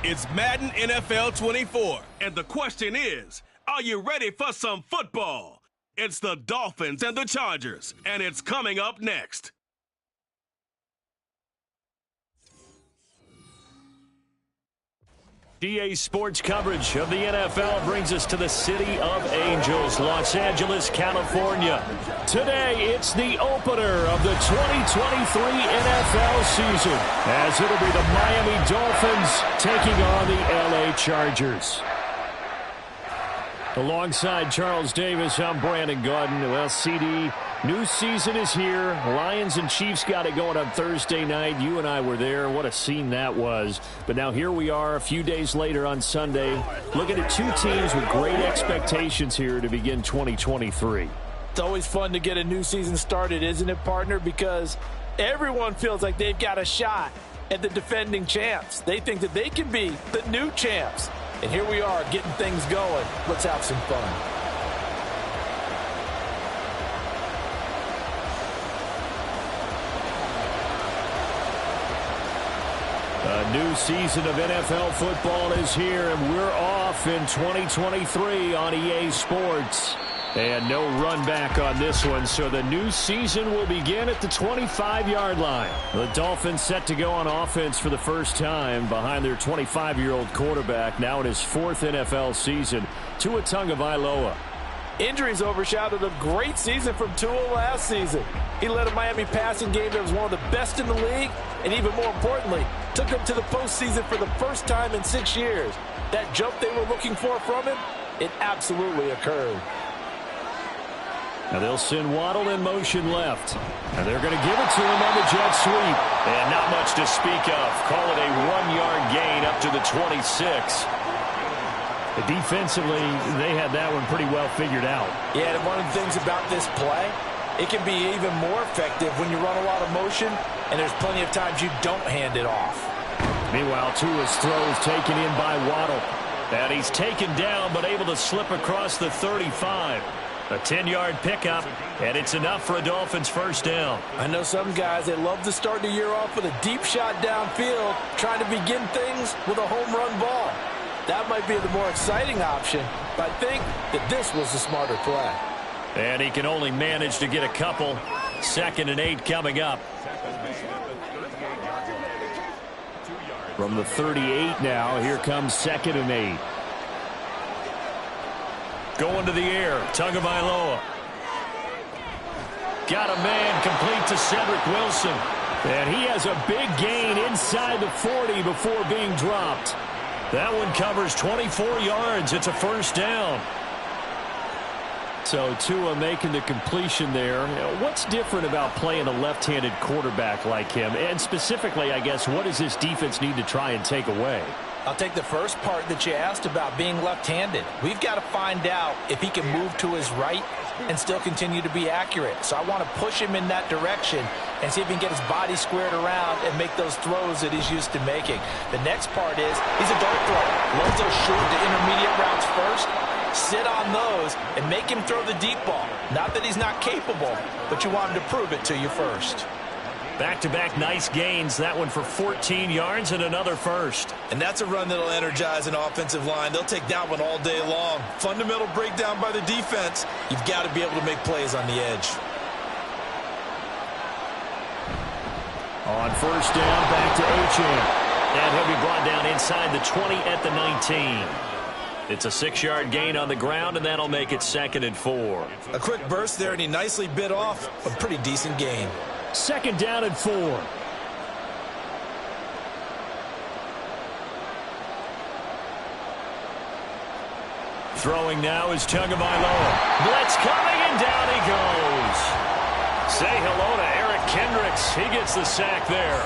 It's Madden NFL 24, and the question is, are you ready for some football? It's the Dolphins and the Chargers, and it's coming up next. EA Sports coverage of the NFL brings us to the City of Angels, Los Angeles, California. Today, it's the opener of the 2023 NFL season, as it'll be the Miami Dolphins taking on the L.A. Chargers. Alongside Charles Davis, I'm Brandon Gaudin. Well, CD, new season is here. Lions and Chiefs got it going on Thursday night. You and I were there. What a scene that was. But now here we are a few days later on Sunday, looking at two teams with great expectations here to begin 2023. It's always fun to get a new season started, isn't it, partner? Because everyone feels like they've got a shot at the defending champs. They think that they can be the new champs. And here we are getting things going. Let's have some fun. A new season of NFL football is here, and we're off in 2023 on EA Sports. And no run back on this one, so the new season will begin at the 25-yard line. The Dolphins set to go on offense for the first time behind their 25-year-old quarterback, now in his fourth NFL season, Tua Tagovailoa. Injuries overshadowed a great season from Tua last season. He led a Miami passing game that was one of the best in the league, and even more importantly, took them to the postseason for the first time in 6 years. That jump they were looking for from him, it absolutely occurred. Now they'll send Waddle in motion left. And they're going to give it to him on the jet sweep. And not much to speak of. Call it a 1-yard gain up to the 26. Defensively, they had that one pretty well figured out. Yeah, and one of the things about this play, it can be even more effective when you run a lot of motion, and there's plenty of times you don't hand it off. Meanwhile, Tua's throw is taken in by Waddle. And he's taken down, but able to slip across the 35. A 10-yard pickup, and it's enough for a Dolphins first down. I know some guys, they love to start the year off with a deep shot downfield, trying to begin things with a home run ball. That might be the more exciting option, but I think that this was the smarter play. And he can only manage to get a couple. 2nd and 8 coming up. From the 38 now, here comes 2nd and 8. Going to the air, Tagovailoa. Got a man complete to Cedric Wilson. And he has a big gain inside the 40 before being dropped. That one covers 24 yards. It's a first down. So Tua making the completion there. What's different about playing a left-handed quarterback like him? And specifically, I guess, what does this defense need to try and take away? I'll take the first part that you asked about being left-handed. We've got to find out if he can move to his right and still continue to be accurate. So I want to push him in that direction and see if he can get his body squared around and make those throws that he's used to making. The next part is he's a dart thrower. Loves those short to intermediate routes first. Sit on those and make him throw the deep ball. Not that he's not capable, but you want him to prove it to you first. Back-to-back nice gains. That one for 14 yards and another first. And that's a run that'll energize an offensive line. They'll take that one all day long. Fundamental breakdown by the defense. You've got to be able to make plays on the edge. On first down, back to Achane. And he'll be brought down inside the 20 at the 19. It's a 6-yard gain on the ground, and that'll make it 2nd and 4. A quick burst there, and he nicely bit off a pretty decent gain. 2nd down and 4. Throwing now is Tagovailoa. Blitz coming, and down he goes. Say hello to Eric Kendricks. He gets the sack there.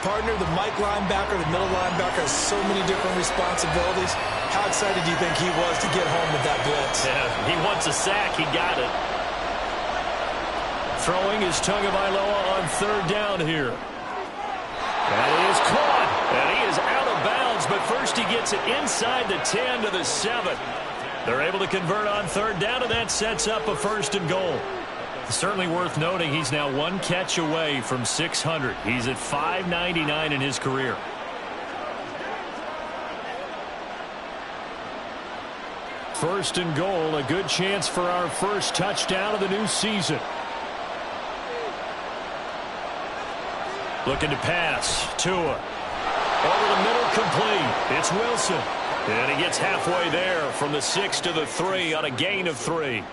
Partner, the Mike linebacker, the middle linebacker has so many different responsibilities. How excited do you think he was to get home with that blitz? Yeah, he wants a sack. He got it. Throwing is Tagovailoa on 3rd down here. That is caught. And he is out of bounds, but first he gets it inside the 10 to the 7. They're able to convert on 3rd down, and that sets up a 1st and goal. Certainly worth noting he's now 1 catch away from 600. He's at 599 in his career. first and goal. A good chance for our first touchdown of the new season. Looking to pass. Tua. Over the middle, complete. It's Wilson. And he gets halfway there from the 6 to the 3 on a gain of 3.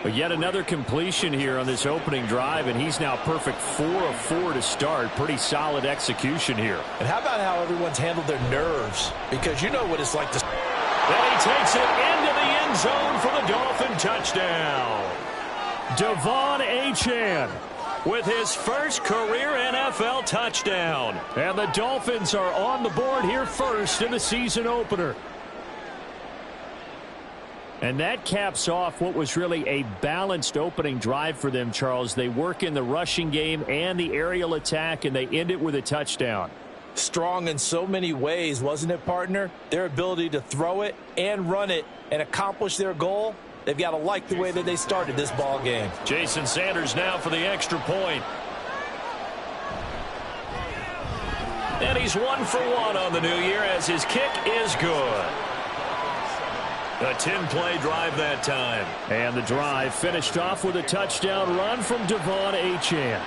But yet another completion here on this opening drive, and he's now perfect 4 of 4 to start. Pretty solid execution here. And how about how everyone's handled their nerves? Because you know what it's like to... And he takes it into the end zone for the Dolphin touchdown. Devon Achane with his first career NFL touchdown. And the Dolphins are on the board here first in the season opener. And that caps off what was really a balanced opening drive for them, Charles. They work in the rushing game and the aerial attack, and they end it with a touchdown. Strong in so many ways, wasn't it, partner? Their ability to throw it and run it and accomplish their goal, they've got to like the way that they started this ball game. Jason Sanders now for the extra point. And he's 1 for 1 on the new year as his kick is good. A 10-play drive that time. And the drive finished off with a touchdown run from Devon Achane.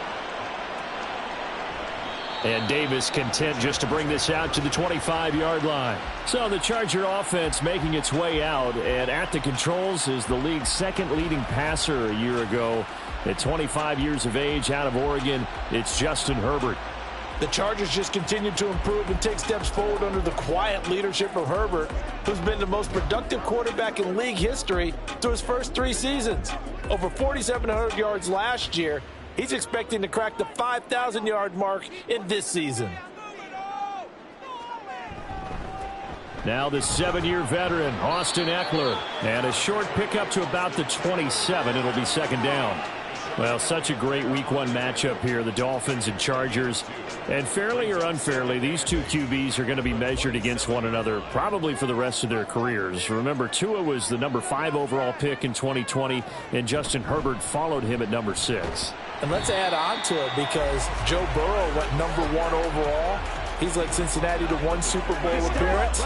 And Davis content just to bring this out to the 25-yard line. So the Charger offense making its way out, and at the controls is the league's second leading passer a year ago. At 25 years of age, out of Oregon, it's Justin Herbert. The Chargers just continue to improve and take steps forward under the quiet leadership of Herbert, who's been the most productive quarterback in league history through his first 3 seasons. Over 4,700 yards last year. He's expecting to crack the 5,000-yard mark in this season. Now the 7-year veteran, Austin Eckler. And a short pickup to about the 27. It'll be second down. Well, such a great Week 1 matchup here, the Dolphins and Chargers. And fairly or unfairly, these two QBs are going to be measured against one another probably for the rest of their careers. Remember, Tua was the number 5 overall pick in 2020, and Justin Herbert followed him at number 6. And let's add on to it because Joe Burrow went number 1 overall. He's led Cincinnati to 1 Super Bowl appearance.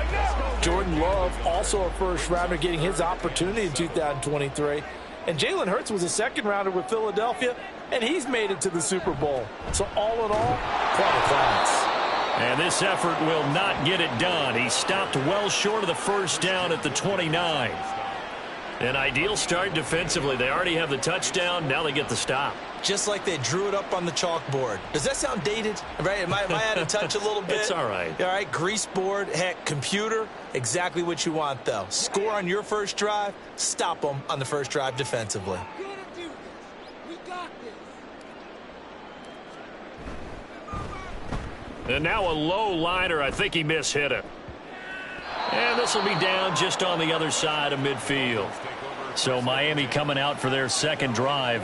Jordan Love, also a first-rounder, getting his opportunity in 2023. And Jalen Hurts was a second-rounder with Philadelphia, and he's made it to the Super Bowl. So all in all, quite a class. And this effort will not get it done. He stopped well short of the first down at the 29. An ideal start defensively. They already have the touchdown. Now they get the stop. Just like they drew it up on the chalkboard. Does that sound dated? Right? Am I out of touch a little bit? It's all right. All right, grease board, heck, computer, exactly what you want, though. Score on your first drive, stop them on the first drive defensively. And now a low liner. I think he mishit it. And this will be down just on the other side of midfield. So Miami coming out for their second drive.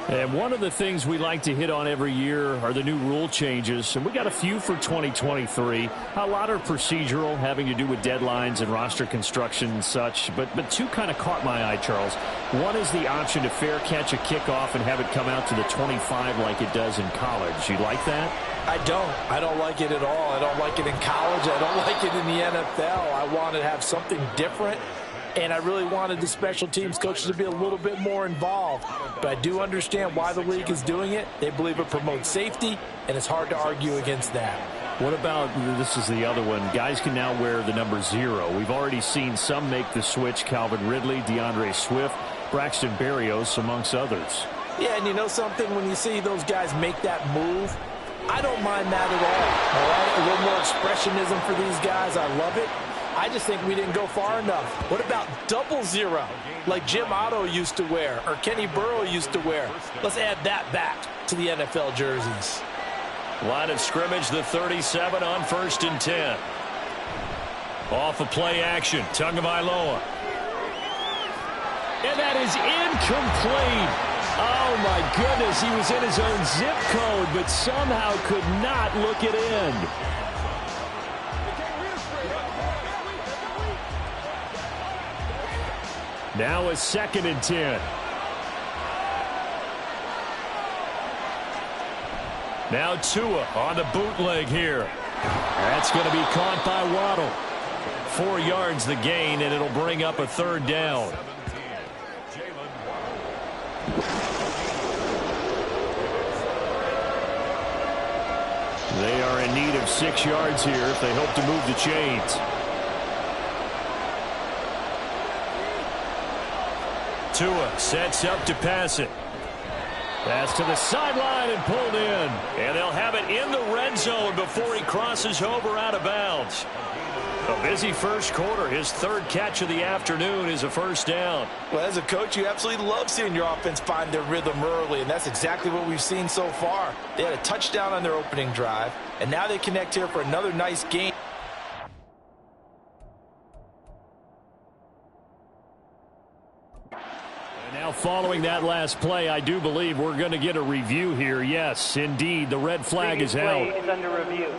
And one of the things we like to hit on every year are the new rule changes. And we got a few for 2023. A lot are procedural, having to do with deadlines and roster construction and such. But 2 kind of caught my eye, Charles. One is the option to fair catch a kickoff and have it come out to the 25 like it does in college. You like that? I don't like it at all. I don't like it in college. I don't like it in the NFL. I want to have something different. And I really wanted the special teams coaches to be a little bit more involved. But I do understand why the league is doing it. They believe it promotes safety, and it's hard to argue against that. What about, this is the other one, guys can now wear the number 0. We've already seen some make the switch, Calvin Ridley, DeAndre Swift, Braxton Berrios, amongst others. Yeah, and you know something? When you see those guys make that move, I don't mind that at all right? A little more expressionism for these guys. I love it. I just think we didn't go far enough. What about 00, like Jim Otto used to wear or Kenny Burrow used to wear? Let's add that back to the NFL jerseys. Line of scrimmage, the 37 on 1st and 10. Off of play action, Tagovailoa. And that is incomplete. Oh, my goodness. He was in his own zip code, but somehow could not look it in. Now a 2nd and 10. Now Tua on the bootleg here. That's going to be caught by Waddle. 4 yards the gain, and it'll bring up a 3rd down. They are in need of 6 yards here if they hope to move the chains. Tua sets up to pass it. Pass to the sideline and pulled in. And they'll have it in the red zone before he crosses over out of bounds. A busy first quarter. His 3rd catch of the afternoon is a 1st down. Well, as a coach, you absolutely love seeing your offense find their rhythm early, and that's exactly what we've seen so far. They had a touchdown on their opening drive, and now they connect here for another nice game. And now following that last play, I do believe we're going to get a review here. Yes, indeed, the red flag is out. Play is under review.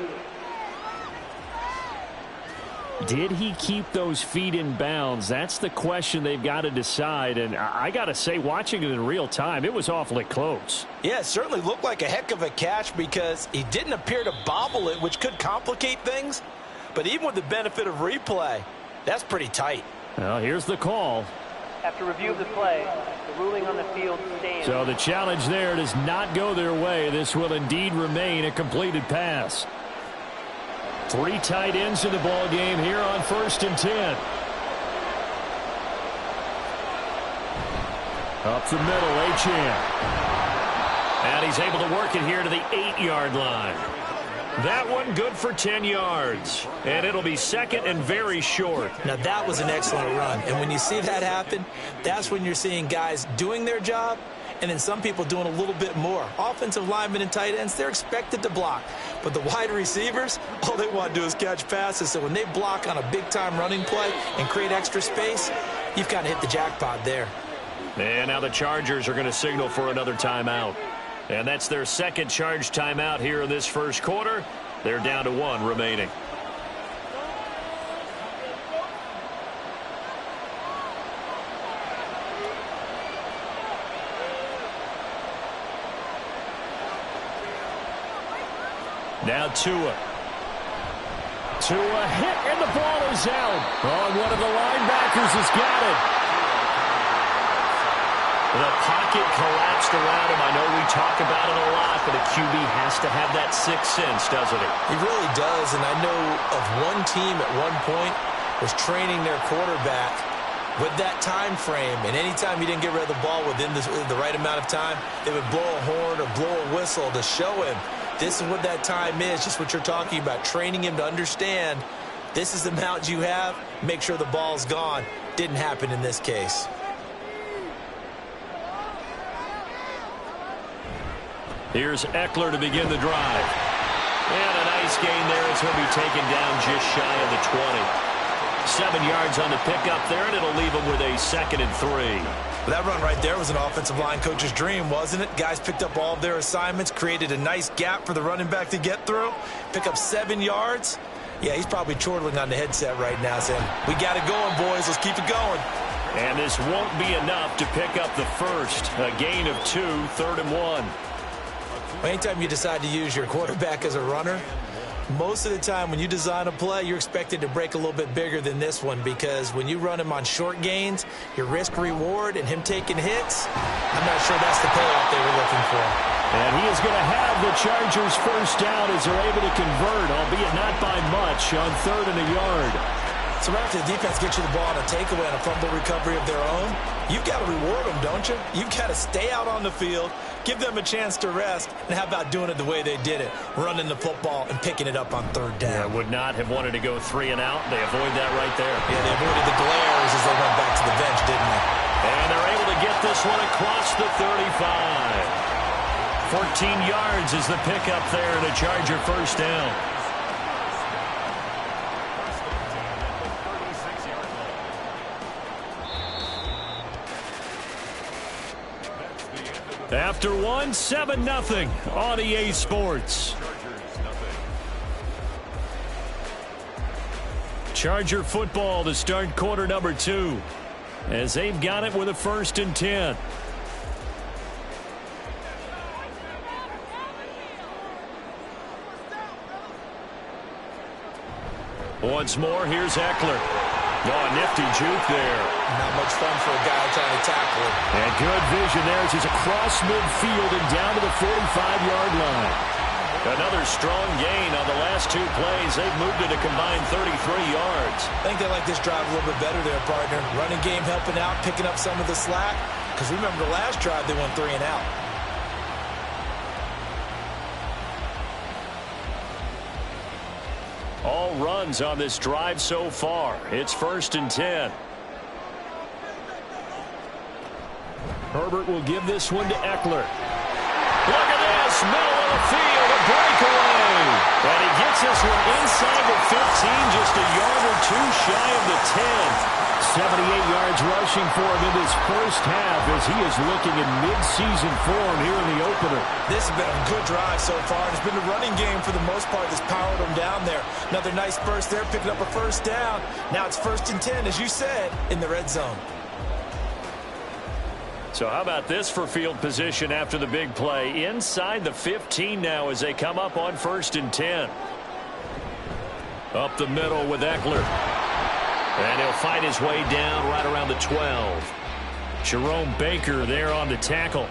Did he keep those feet in bounds? That's the question they've got to decide. And I got to say, watching it in real time, it was awfully close. Yeah, it certainly looked like a heck of a catch because he didn't appear to bobble it, which could complicate things. But even with the benefit of replay, that's pretty tight. Well, here's the call. After review of the play, the ruling on the field stands. So the challenge there does not go their way. This will indeed remain a completed pass. 3 tight ends in the ball game here on 1st and 10. Up the middle, Achane. And he's able to work it here to the 8-yard line. That one good for 10 yards. And it'll be 2nd and very short. Now, that was an excellent run. And when you see that happen, that's when you're seeing guys doing their job and then some people doing a little bit more. Offensive linemen and tight ends, they're expected to block. But the wide receivers, all they want to do is catch passes. So when they block on a big-time running play and create extra space, you've kind of hit the jackpot there. And now the Chargers are going to signal for another timeout. And that's their 2nd charge timeout here in this first quarter. They're down to 1 remaining. Now Tua. Tua hit, and the ball is out. Oh, one of the linebackers has got it. The pocket collapsed around him. I know we talk about it a lot, but a QB has to have that 6th sense, doesn't he? He really does, and I know of one team at one point was training their quarterback with that time frame, and anytime he didn't get rid of the ball within the right amount of time, they would blow a horn or blow a whistle to show him this is what that time is, just what you're talking about, training him to understand this is the amount you have, make sure the ball's gone. Didn't happen in this case. Here's Eckler to begin the drive. And a nice gain there as he'll be taken down just shy of the 20. 7 yards on the pickup there, and it'll leave him with a 2nd and 3. That run right there was an offensive line coach's dream, wasn't it? Guys picked up all of their assignments, created a nice gap for the running back to get through, pick up 7 yards. Yeah, he's probably chortling on the headset right now saying, we got it going, boys. Let's keep it going. And this won't be enough to pick up the first. A gain of 2, 3rd and 1. Anytime you decide to use your quarterback as a runner, most of the time when you design a play, you're expected to break a little bit bigger than this one because when you run him on short gains, your risk-reward and him taking hits, I'm not sure that's the payoff they were looking for. And he is going to have the Chargers first down as they're able to convert, albeit not by much, on 3rd and a yard. So right after the defense gets you the ball on a takeaway on a fumble recovery of their own, you've got to reward them, don't you? You've got to stay out on the field, give them a chance to rest, and how about doing it the way they did it, running the football and picking it up on 3rd down. Yeah, would not have wanted to go 3 and out. They avoid that right there. Yeah, they avoided the glares as they went back to the bench, didn't they? And they're able to get this one across the 35. 14 yards is the pickup there and a Charger first down. After 1, 7-0 on EA Sports. Charger football to start quarter number 2 as they've got it with a 1st and 10. Once more, here's Eckler. Oh, a nifty juke there. Not much fun for a guy trying to tackle him. And good vision there as he's across midfield and down to the 45-yard line. Another strong gain on the last 2 plays. They've moved it a combined 33 yards. I think they like this drive a little bit better there, partner. Running game helping out, picking up some of the slack. Because remember the last drive, they went 3 and out. All runs on this drive so far. It's 1st and 10. Herbert will give this one to Eckler. Look at this, middle of the field, a breakaway. And he gets this one inside the 15, just a yard or 2 shy of the 10. 78 yards rushing for him in this first half as he is looking in mid-season form here in the opener. This has been a good drive so far. It's been a running game for the most part that's powered him down there. Another nice burst there, picking up a 1st down. Now it's 1st and 10, as you said, in the red zone. So how about this for field position after the big play? Inside the 15 now as they come up on 1st and 10. Up the middle with Eckler. And he'll fight his way down right around the 12. Jerome Baker there on the tackle.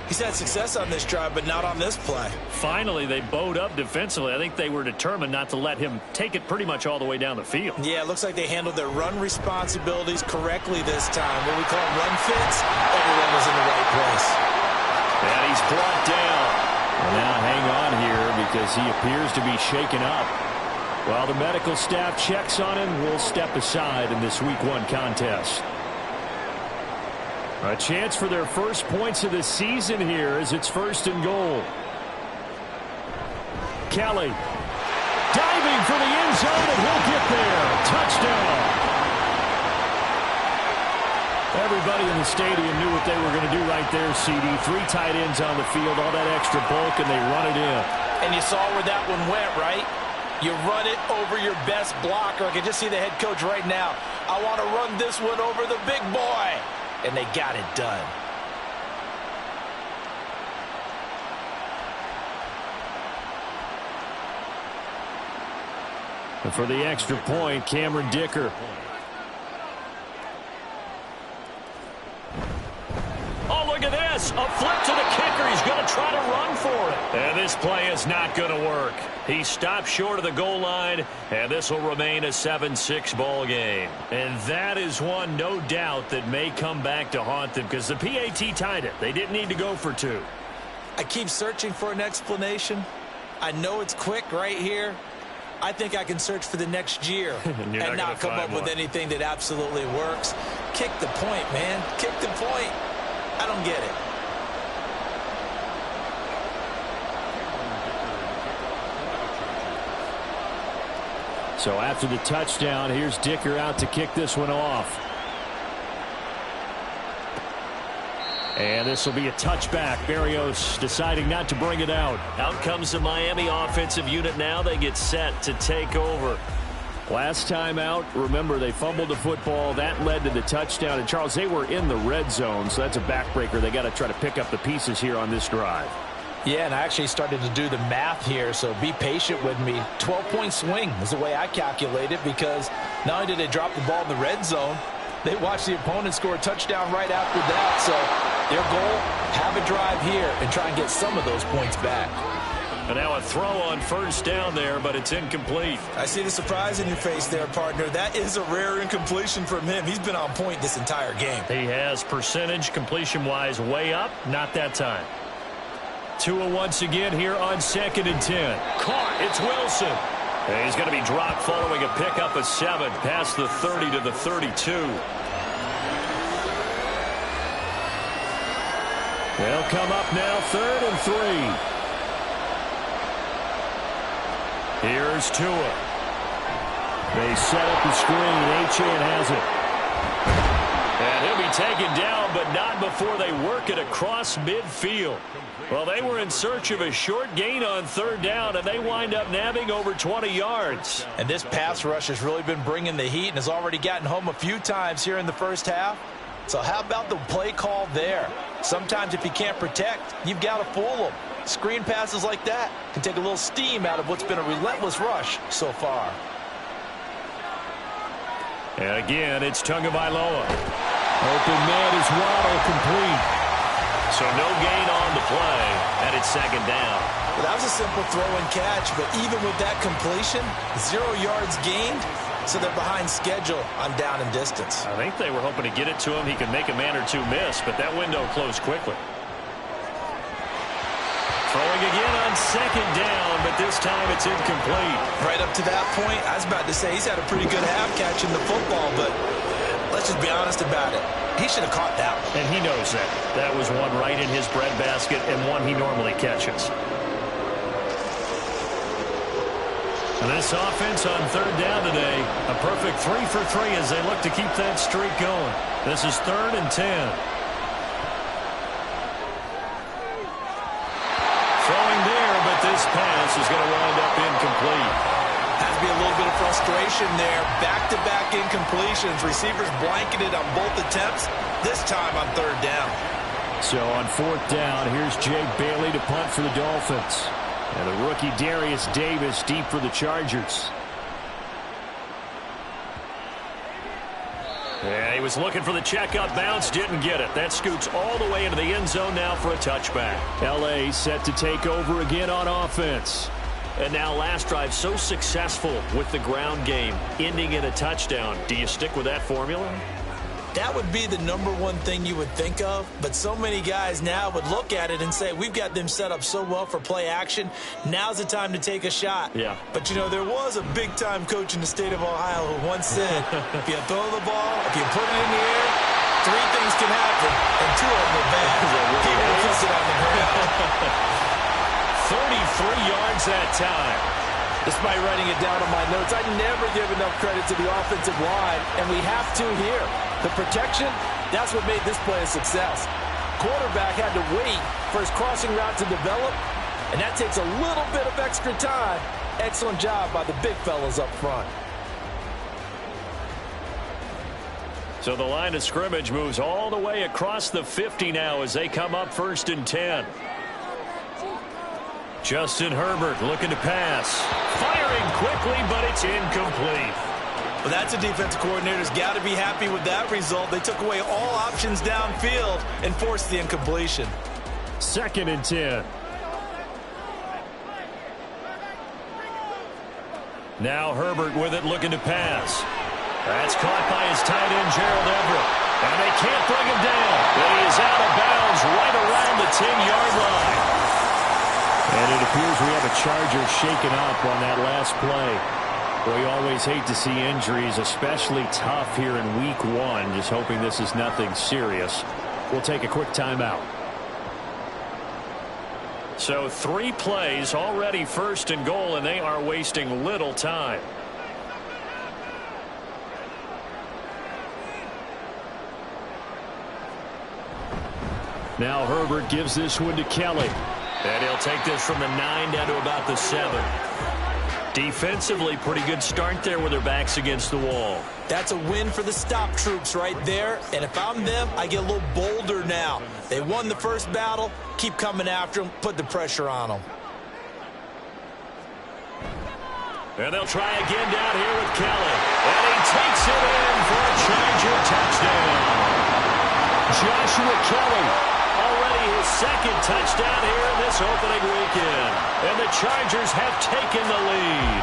He's had success on this drive, but not on this play. Finally, they bowed up defensively. I think they were determined not to let him take it pretty much all the way down the field. Yeah, it looks like they handled their run responsibilities correctly this time. What we call run fits, everyone was in the right place. And he's brought down. Well, now hang on here because he appears to be shaken up. While the medical staff checks on him, we'll step aside in this Week 1 contest. A chance for their first points of the season here as it's 1st and goal. Kelly diving for the end zone, and he'll get there. Touchdown. Everybody in the stadium knew what they were going to do right there, CD. 3 tight ends on the field, all that extra bulk, and they run it in. And you saw where that one went, right? You run it over your best blocker. I can just see the head coach right now. I want to run this one over the big boy. And they got it done. And for the extra point, Cameron Dicker. Oh, look at this. A flip to the kicker. He's going to try to run for it. And this play is not going to work. He stopped short of the goal line, and this will remain a 7-6 ball game. And that is one, no doubt, that may come back to haunt them because the PAT tied it. They didn't need to go for 2. I keep searching for an explanation. I know it's quick right here. I think I can search for the next year and not come up with anything that absolutely works. Kick the point, man. Kick the point. I don't get it. So after the touchdown, here's Dicker out to kick this one off. And this will be a touchback. Barrios deciding not to bring it out. Out comes the Miami offensive unit now. They get set to take over. Last time out, remember, they fumbled the football. That led to the touchdown. And, Charles, they were in the red zone, so that's a backbreaker. They got to try to pick up the pieces here on this drive. Yeah, and I actually started to do the math here, so be patient with me. 12-point swing is the way I calculate it because not only did they drop the ball in the red zone, they watched the opponent score a touchdown right after that. So their goal, have a drive here and try and get some of those points back. And now a throw on 1st down there, but it's incomplete. I see the surprise in your face there, partner. That is a rare incompletion from him. He's been on point this entire game. He has percentage completion-wise way up. Not that time. Tua once again here on 2nd and 10. Caught. It's Wilson. And he's going to be dropped following a pickup of 7 past the 30 to the 32. They'll come up now 3rd and 3. Here's Tua. They set up the screen. Achane has it. And he'll be taken down, but not before they work it across midfield. Well, they were in search of a short gain on 3rd down, and they wind up nabbing over 20 yards. And this pass rush has really been bringing the heat and has already gotten home a few times here in the first half. So how about the play call there? Sometimes if you can't protect, you've got to fool them. Screen passes like that can take a little steam out of what's been a relentless rush so far. And again, it's Tagovailoa. Open man is Waddle, complete. So no gain on the play, and it's second down. Well, that was a simple throw and catch, but even with that completion, 0 yards gained, so they're behind schedule on down and distance. I think they were hoping to get it to him. He could make a man or two miss, but that window closed quickly. Throwing again on second down, but this time it's incomplete. Right up to that point, I was about to say he's had a pretty good half catching the football, but let's just be honest about it. He should have caught that one. And he knows that. That was one right in his breadbasket and one he normally catches. And this offense on third down today, a perfect 3 for 3 as they look to keep that streak going. This is 3rd and 10. Throwing there, but this pass is going to wind up incomplete. Has to be a little bit of frustration there. Back-to-back incompletions. Receivers blanketed on both attempts, this time on third down. So on 4th down, here's Jay Bailey to punt for the Dolphins. And the rookie Darius Davis deep for the Chargers. Yeah, he was looking for the checkup bounce, didn't get it. That scoots all the way into the end zone now for a touchback. L.A. set to take over again on offense. And now last drive so successful with the ground game, ending in a touchdown. Do you stick with that formula? That would be the #1 thing you would think of, but so many guys now would look at it and say, we've got them set up so well for play action, now's the time to take a shot. Yeah. But, you know, there was a big-time coach in the state of Ohio who once said, if you throw the ball, if you put it in the air, 3 things can happen, and 2 of them are bad. People will sit on the ground. 33 yards that time. Despite writing it down on my notes, I never give enough credit to the offensive line, and we have to here. The protection, that's what made this play a success. Quarterback had to wait for his crossing route to develop, and that takes a little bit of extra time. Excellent job by the big fellas up front. So the line of scrimmage moves all the way across the 50 now as they come up 1st and 10. Justin Herbert looking to pass. Firing quickly, but it's incomplete. Well, that's a defensive coordinator's got to be happy with that result. They took away all options downfield and forced the incompletion. 2nd and 10. Now Herbert with it looking to pass. That's caught by his tight end, Gerald Everett. And they can't bring him down. But he is out of bounds right around the 10-yard line. And it appears we have a Charger shaken up on that last play. We always hate to see injuries, especially tough here in week 1. Just hoping this is nothing serious. We'll take a quick timeout. So 3 plays already 1st and goal, and they are wasting little time. Now Herbert gives this one to Kelly. And he'll take this from the 9 down to about the 7. Defensively, pretty good start there with their backs against the wall. That's a win for the stop troops right there. And if I'm them, I get a little bolder now. They won the first battle. Keep coming after them. Put the pressure on them. And they'll try again down here with Kelly. And he takes it in for a Charger touchdown. Joshua Kelly. Already his 2nd touchdown here in this opening weekend. And the Chargers have taken the lead.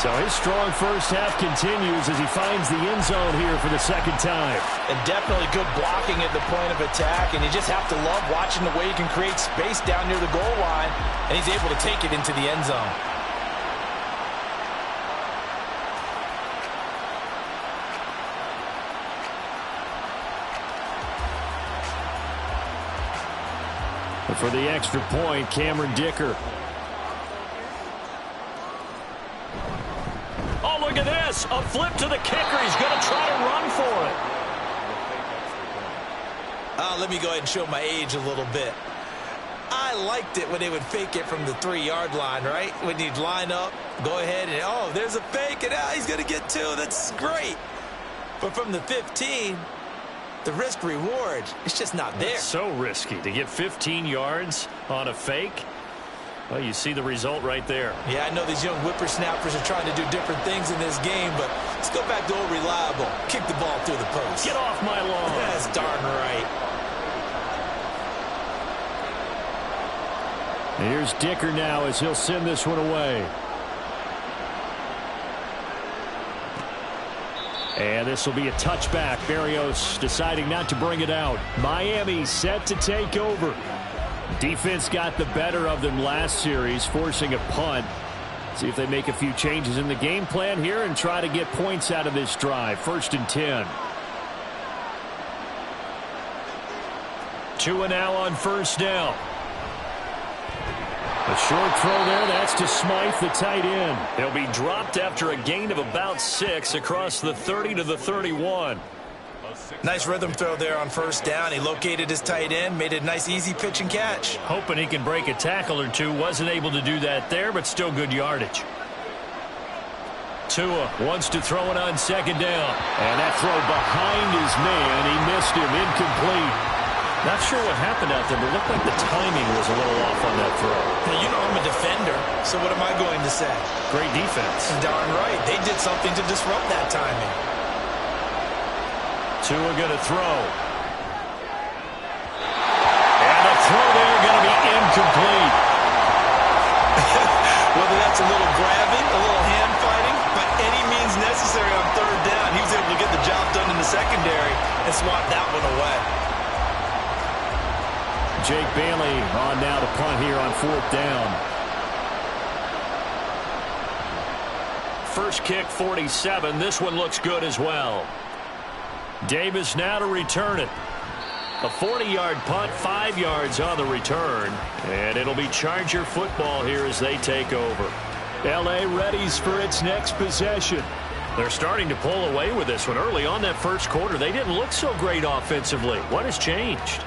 So his strong first half continues as he finds the end zone here for the 2nd time. And definitely good blocking at the point of attack. And you just have to love watching the way he can create space down near the goal line. And he's able to take it into the end zone. For the extra point, Cameron Dicker. Oh, look at this. A flip to the kicker. He's going to try to run for it. Let me go ahead and show my age a little bit. I liked it when they would fake it from the 3-yard line, right? When you'd line up, go ahead and, oh, there's a fake, and he's going to get 2. That's great. But from the 15... the risk reward, it's just not there. It's so risky to get 15 yards on a fake. Well, you see the result right there. Yeah, I know these young whippersnappers are trying to do different things in this game, but let's go back to old reliable. Kick the ball through the post. Get off my lawn. That's darn right. Here's Dicker now as he'll send this one away. And this will be a touchback. Berrios deciding not to bring it out. Miami set to take over. Defense got the better of them last series, forcing a punt. See if they make a few changes in the game plan here and try to get points out of this drive. 1st and 10. Tua now on 1st down. A short throw there. That's to Smythe, the tight end. He'll be dropped after a gain of about 6 across the 30 to the 31. Nice rhythm throw there on 1st down. He located his tight end, made it a nice easy pitch and catch. Hoping he can break a tackle or two. Wasn't able to do that there, but still good yardage. Tua wants to throw it on 2nd down. And that throw behind his man. He missed him. Incomplete. Not sure what happened out there, but it looked like the timing was a little off on that throw. Now, you know I'm a defender, so what am I going to say? Great defense. Darn right. They did something to disrupt that timing. Tua going to throw. And the throw there going to be incomplete. Whether that's a little grabbing, a little hand fighting, by any means necessary on 3rd down, he was able to get the job done in the secondary and swat that one away. Jake Bailey on now to punt here on 4th down. First kick, 47. This one looks good as well. Davis now to return it. A 40-yard punt, 5 yards on the return. And it'll be Charger football here as they take over. L.A. readies for its next possession. They're starting to pull away with this one. Early on that first quarter, they didn't look so great offensively. What has changed?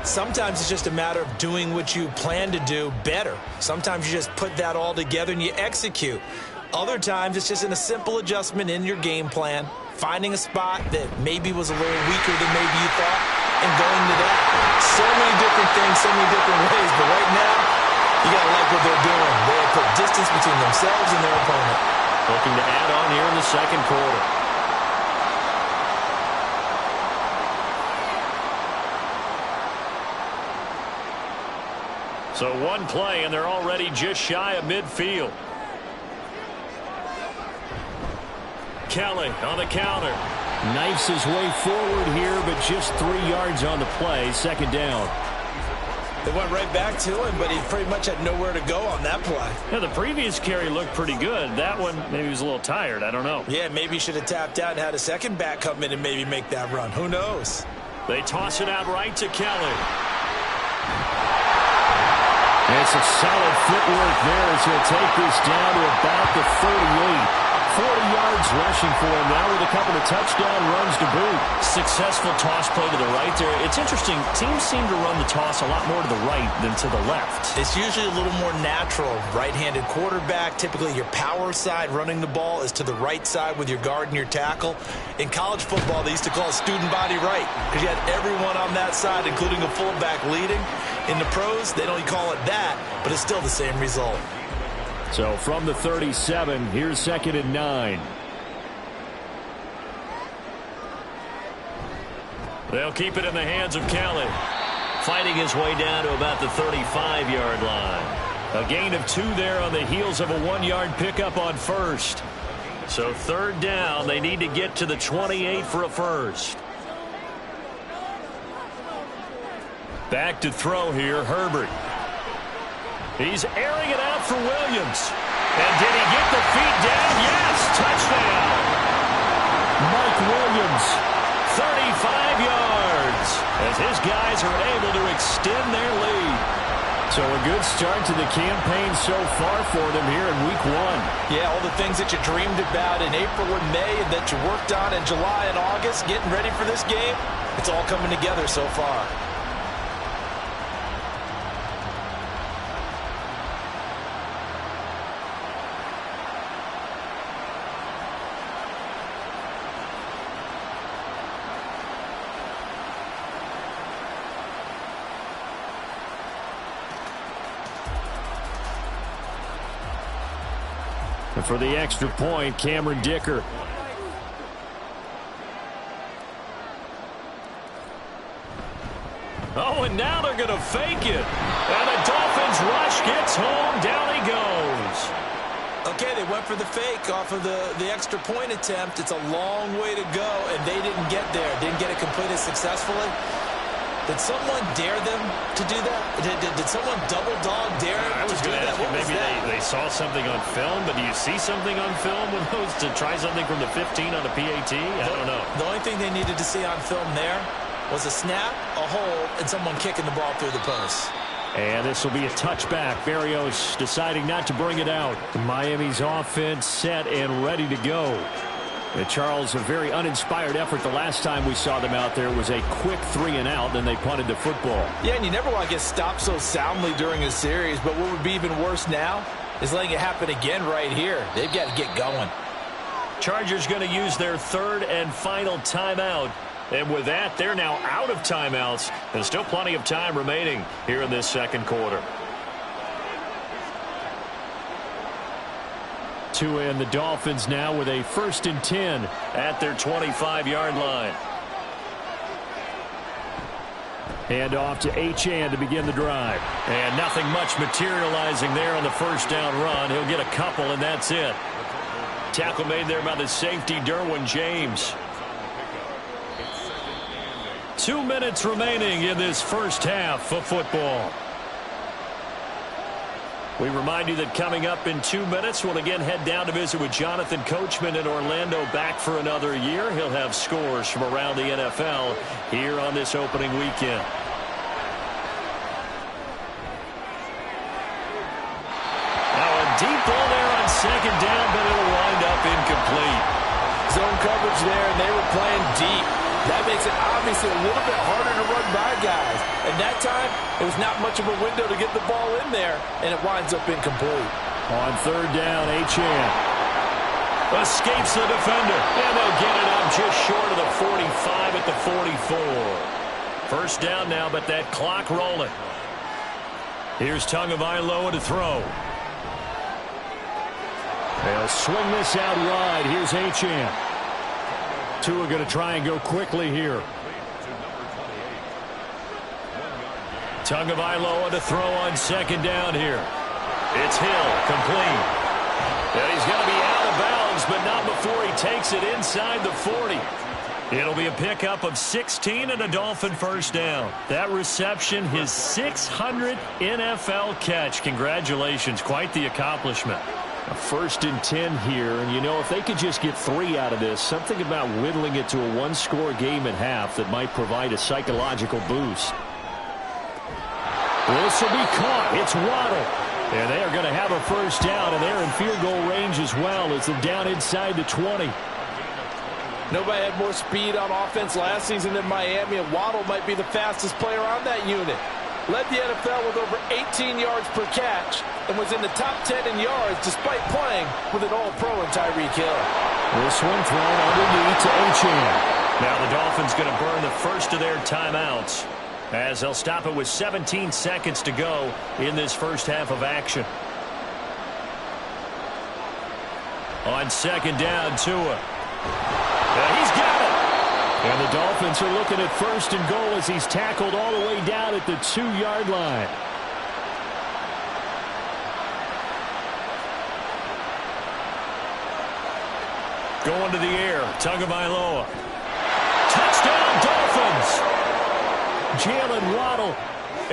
Sometimes it's just a matter of doing what you plan to do better. Sometimes you just put that all together and you execute. Other times it's just in a simple adjustment in your game plan, finding a spot that maybe was a little weaker than maybe you thought, and going to that. So many different things, so many different ways, but right now, you got to like what they're doing. They have put distance between themselves and their opponent. Looking to add on here in the second quarter. So one play, and they're already just shy of midfield. Kelly on the counter. Knifes his way forward here, but just 3 yards on the play. 2nd down. They went right back to him, but he pretty much had nowhere to go on that play. Yeah, the previous carry looked pretty good. That one, maybe he was a little tired. I don't know. Yeah, maybe he should have tapped out and had a second back come in and maybe make that run. Who knows? They toss it out right to Kelly. It's a solid footwork there as he'll take this down to about the 38. 40 yards rushing for him now with a couple of touchdown runs to boot. Successful toss play to the right there. It's interesting. Teams seem to run the toss a lot more to the right than to the left. It's usually a little more natural. Right-handed quarterback, typically your power side running the ball is to the right side with your guard and your tackle. In college football, they used to call it student body right because you had everyone on that side, including a fullback leading. In the pros, they don't call it that, but it's still the same result. So from the 37, here's 2nd and 9. They'll keep it in the hands of Kelly. Fighting his way down to about the 35-yard line. A gain of 2 there on the heels of a 1-yard pickup on 1st. So 3rd down, they need to get to the 28 for a first. Back to throw here, Herbert. He's airing it out for Williams. And did he get the feet down? Yes, touchdown. Mike Williams, 35 yards, as his guys are able to extend their lead. So a good start to the campaign so far for them here in week 1. Yeah, all the things that you dreamed about in April and May and that you worked on in July and August, getting ready for this game, it's all coming together so far. And for the extra point, Cameron Dicker. Oh, and now they're going to fake it. And the Dolphins rush gets home. Down he goes. Okay, they went for the fake off of the extra point attempt. It's a long way to go, and they didn't get there. Didn't get it completed successfully. Did someone dare them to do that? Did someone double dog dare them to do that? Maybe they saw something on film, but do you see something on film with those to try something from the 15 on the PAT? I don't know. The only thing they needed to see on film there was a snap, a hold, and someone kicking the ball through the post. And this will be a touchback. Berrios deciding not to bring it out. Miami's offense set and ready to go. And Charles, a very uninspired effort the last time we saw them out there. It was a quick 3-and-out, then they punted the football. Yeah, and you never want to get stopped so soundly during a series, but what would be even worse now is letting it happen again right here. They've got to get going. Chargers going to use their third and final timeout. And with that, they're now out of timeouts. There's still plenty of time remaining here in this second quarter. Tua and the Dolphins now with a 1st and 10 at their 25-yard line. Hand off to Achane to begin the drive. And nothing much materializing there on the first down run. He'll get a couple, and that's it. Tackle made there by the safety, Derwin James. 2 minutes remaining in this first half of football. We remind you that coming up in 2 minutes, we'll again head down to visit with Jonathan Coachman in Orlando, back for another year. He'll have scores from around the NFL here on this opening weekend. Now a deep ball there on second down, but it'll wind up incomplete. Zone coverage there, and they were playing deep. That makes it obviously a little bit harder to run by guys. And that time, it was not much of a window to get the ball in there, and it winds up incomplete. On third down, Achane escapes the defender, and they'll get it up just short of the 45 at the 44. First down now, but that clock rolling. Here's Tagovailoa to throw. They'll swing this out wide. Here's Achane. Tua going to try and go quickly here. Tagovailoa to throw on second down here. It's Hill, complete. And he's going to be out of bounds, but not before he takes it inside the 40. It'll be a pickup of 16 and a Dolphin first down. That reception, his 600th NFL catch. Congratulations, quite the accomplishment. A 1st and 10 here, and you know, if they could just get 3 out of this, something about whittling it to a one-score game at half that might provide a psychological boost. This will be caught. It's Waddle. And they are going to have a first down, and they're in field goal range as well as they're down inside the 20. Nobody had more speed on offense last season than Miami, and Waddle might be the fastest player on that unit. Led the NFL with over 18 yards per catch and was in the top 10 in yards despite playing with an all-pro in Tyreek Hill. This one thrown underneath to Achane. Now the Dolphins going to burn the first of their timeouts as they'll stop it with 17 seconds to go in this first half of action. On second down, Tua. He's got it. And the Dolphins are looking at 1st and goal as he's tackled all the way down at the 2-yard line. Going to the air, Tagovailoa. Touchdown, Dolphins! Jalen Waddle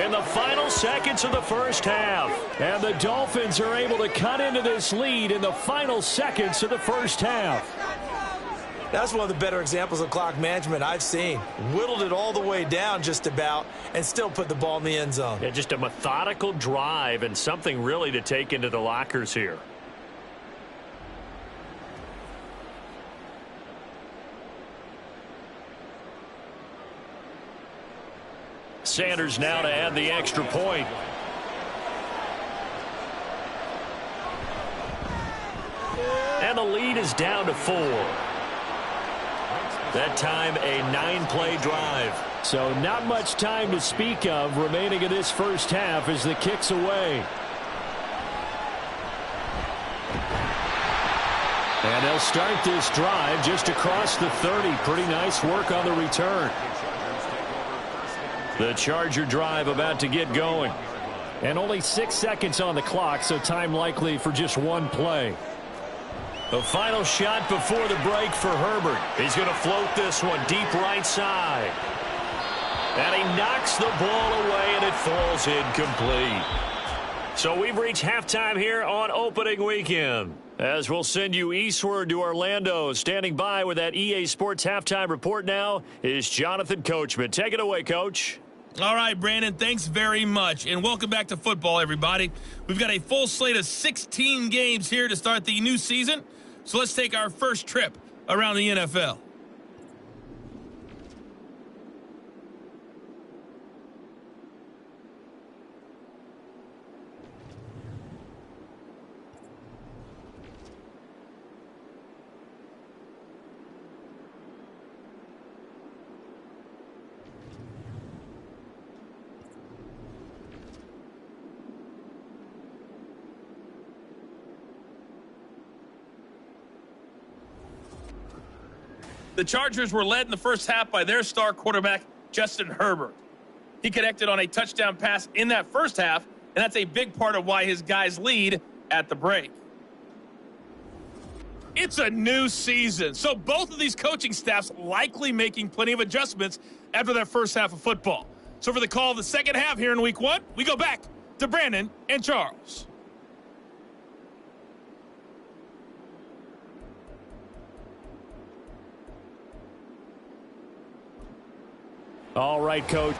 in the final seconds of the first half. And the Dolphins are able to cut into this lead in the final seconds of the first half. That's one of the better examples of clock management I've seen. Whittled it all the way down just about and still put the ball in the end zone. Yeah, just a methodical drive and something really to take into the lockers here. Sanders now to add the extra point. And the lead is down to 4. That time a 9-play drive. So not much time to speak of remaining in this first half as the kick's away. And they'll start this drive just across the 30. Pretty nice work on the return. The Charger drive about to get going. And only 6 seconds on the clock, so time likely for just one play. The final shot before the break for Herbert. He's going to float this one deep right side. And he knocks the ball away, and it falls incomplete. So we've reached halftime here on opening weekend. As we'll send you eastward to Orlando. Standing by with that EA Sports halftime report now is Jonathan Coachman. Take it away, Coach. All right, Brandon, thanks very much. And welcome back to football, everybody. We've got a full slate of 16 games here to start the new season. So let's take our first trip around the NFL. The Chargers were led in the first half by their star quarterback, Justin Herbert. He connected on a touchdown pass in that first half, and that's a big part of why his guys lead at the break. It's a new season, so both of these coaching staffs likely making plenty of adjustments after their first half of football. So for the call of the second half here in week one, we go back to Brandon and Charles. All right, Coach.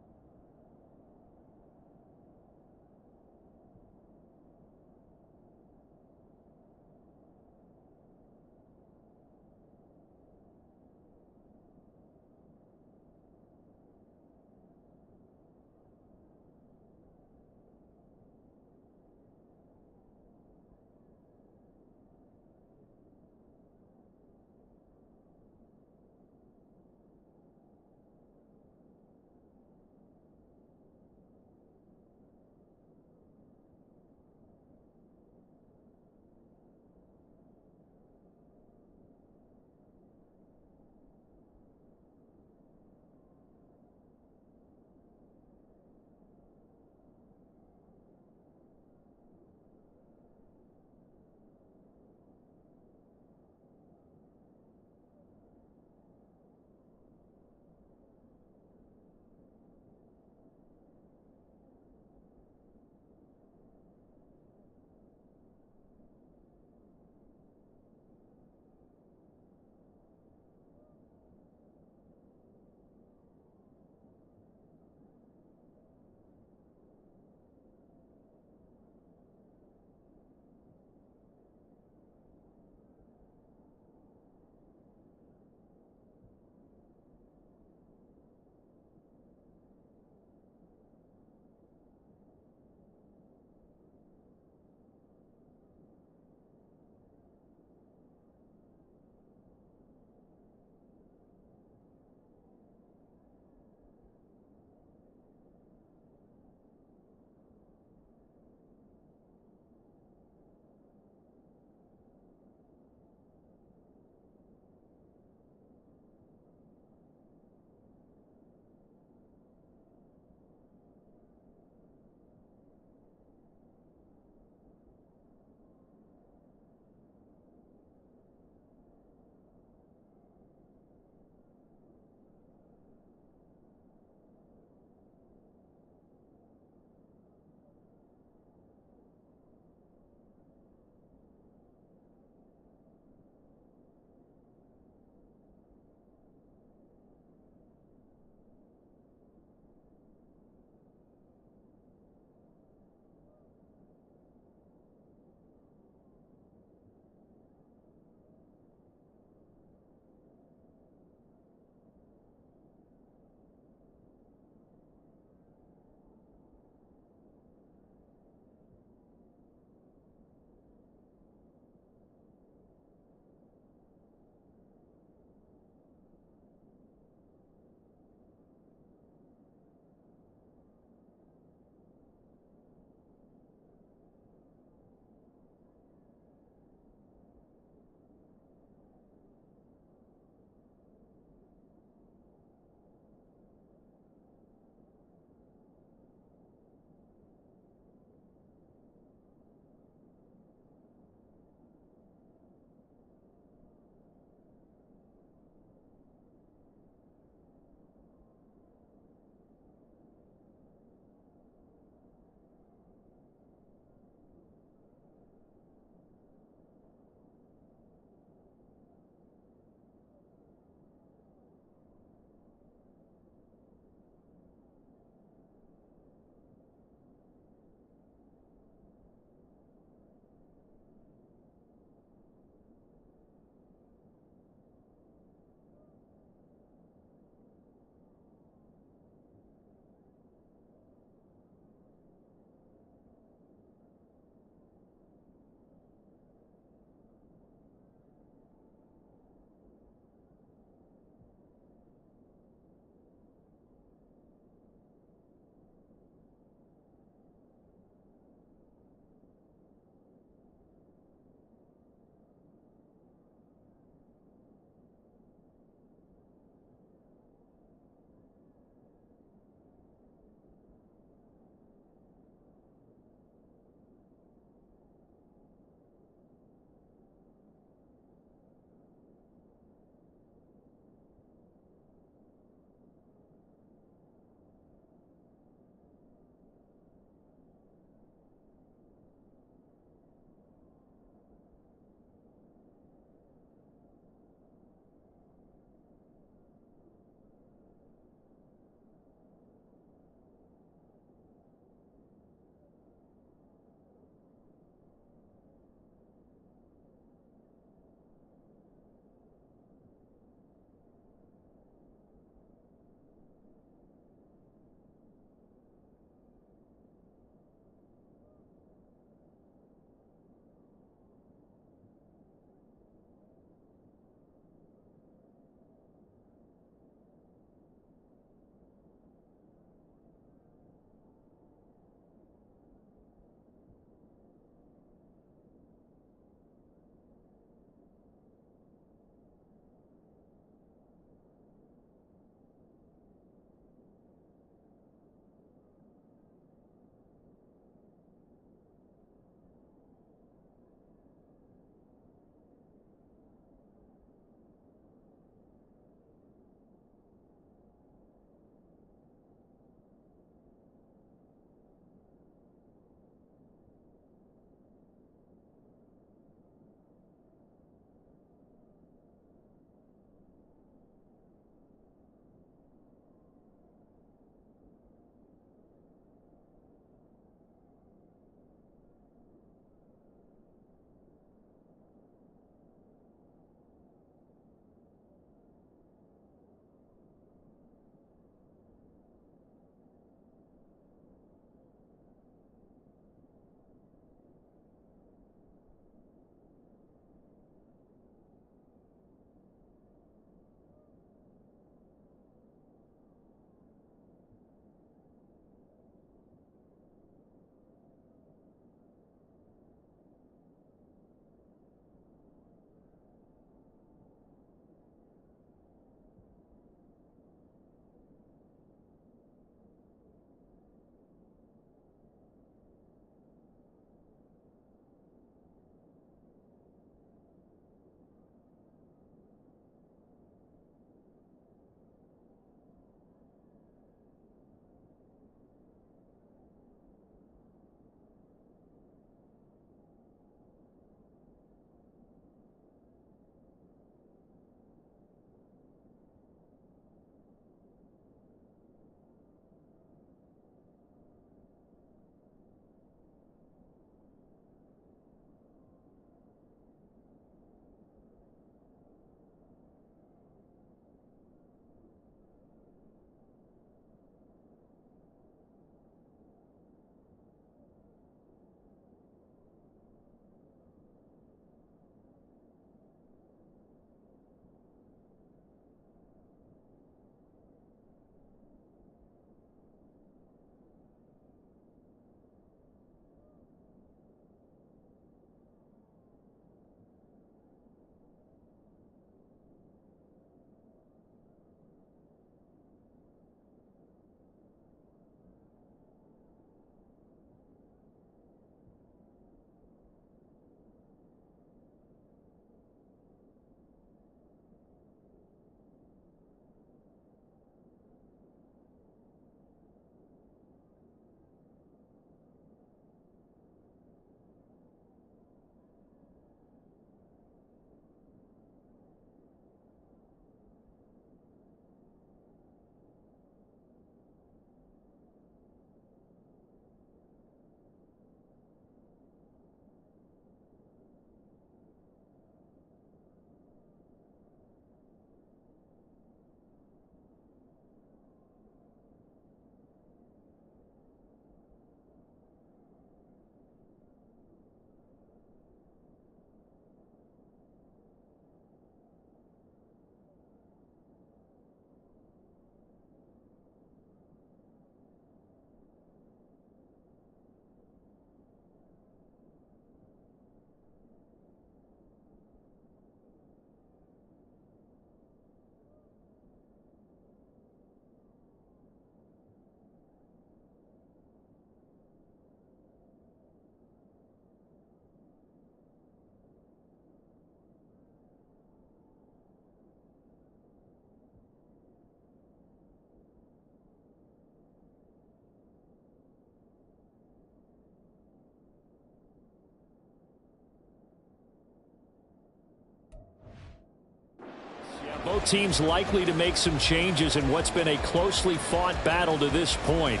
both teams likely to make some changes in what's been a closely fought battle to this point.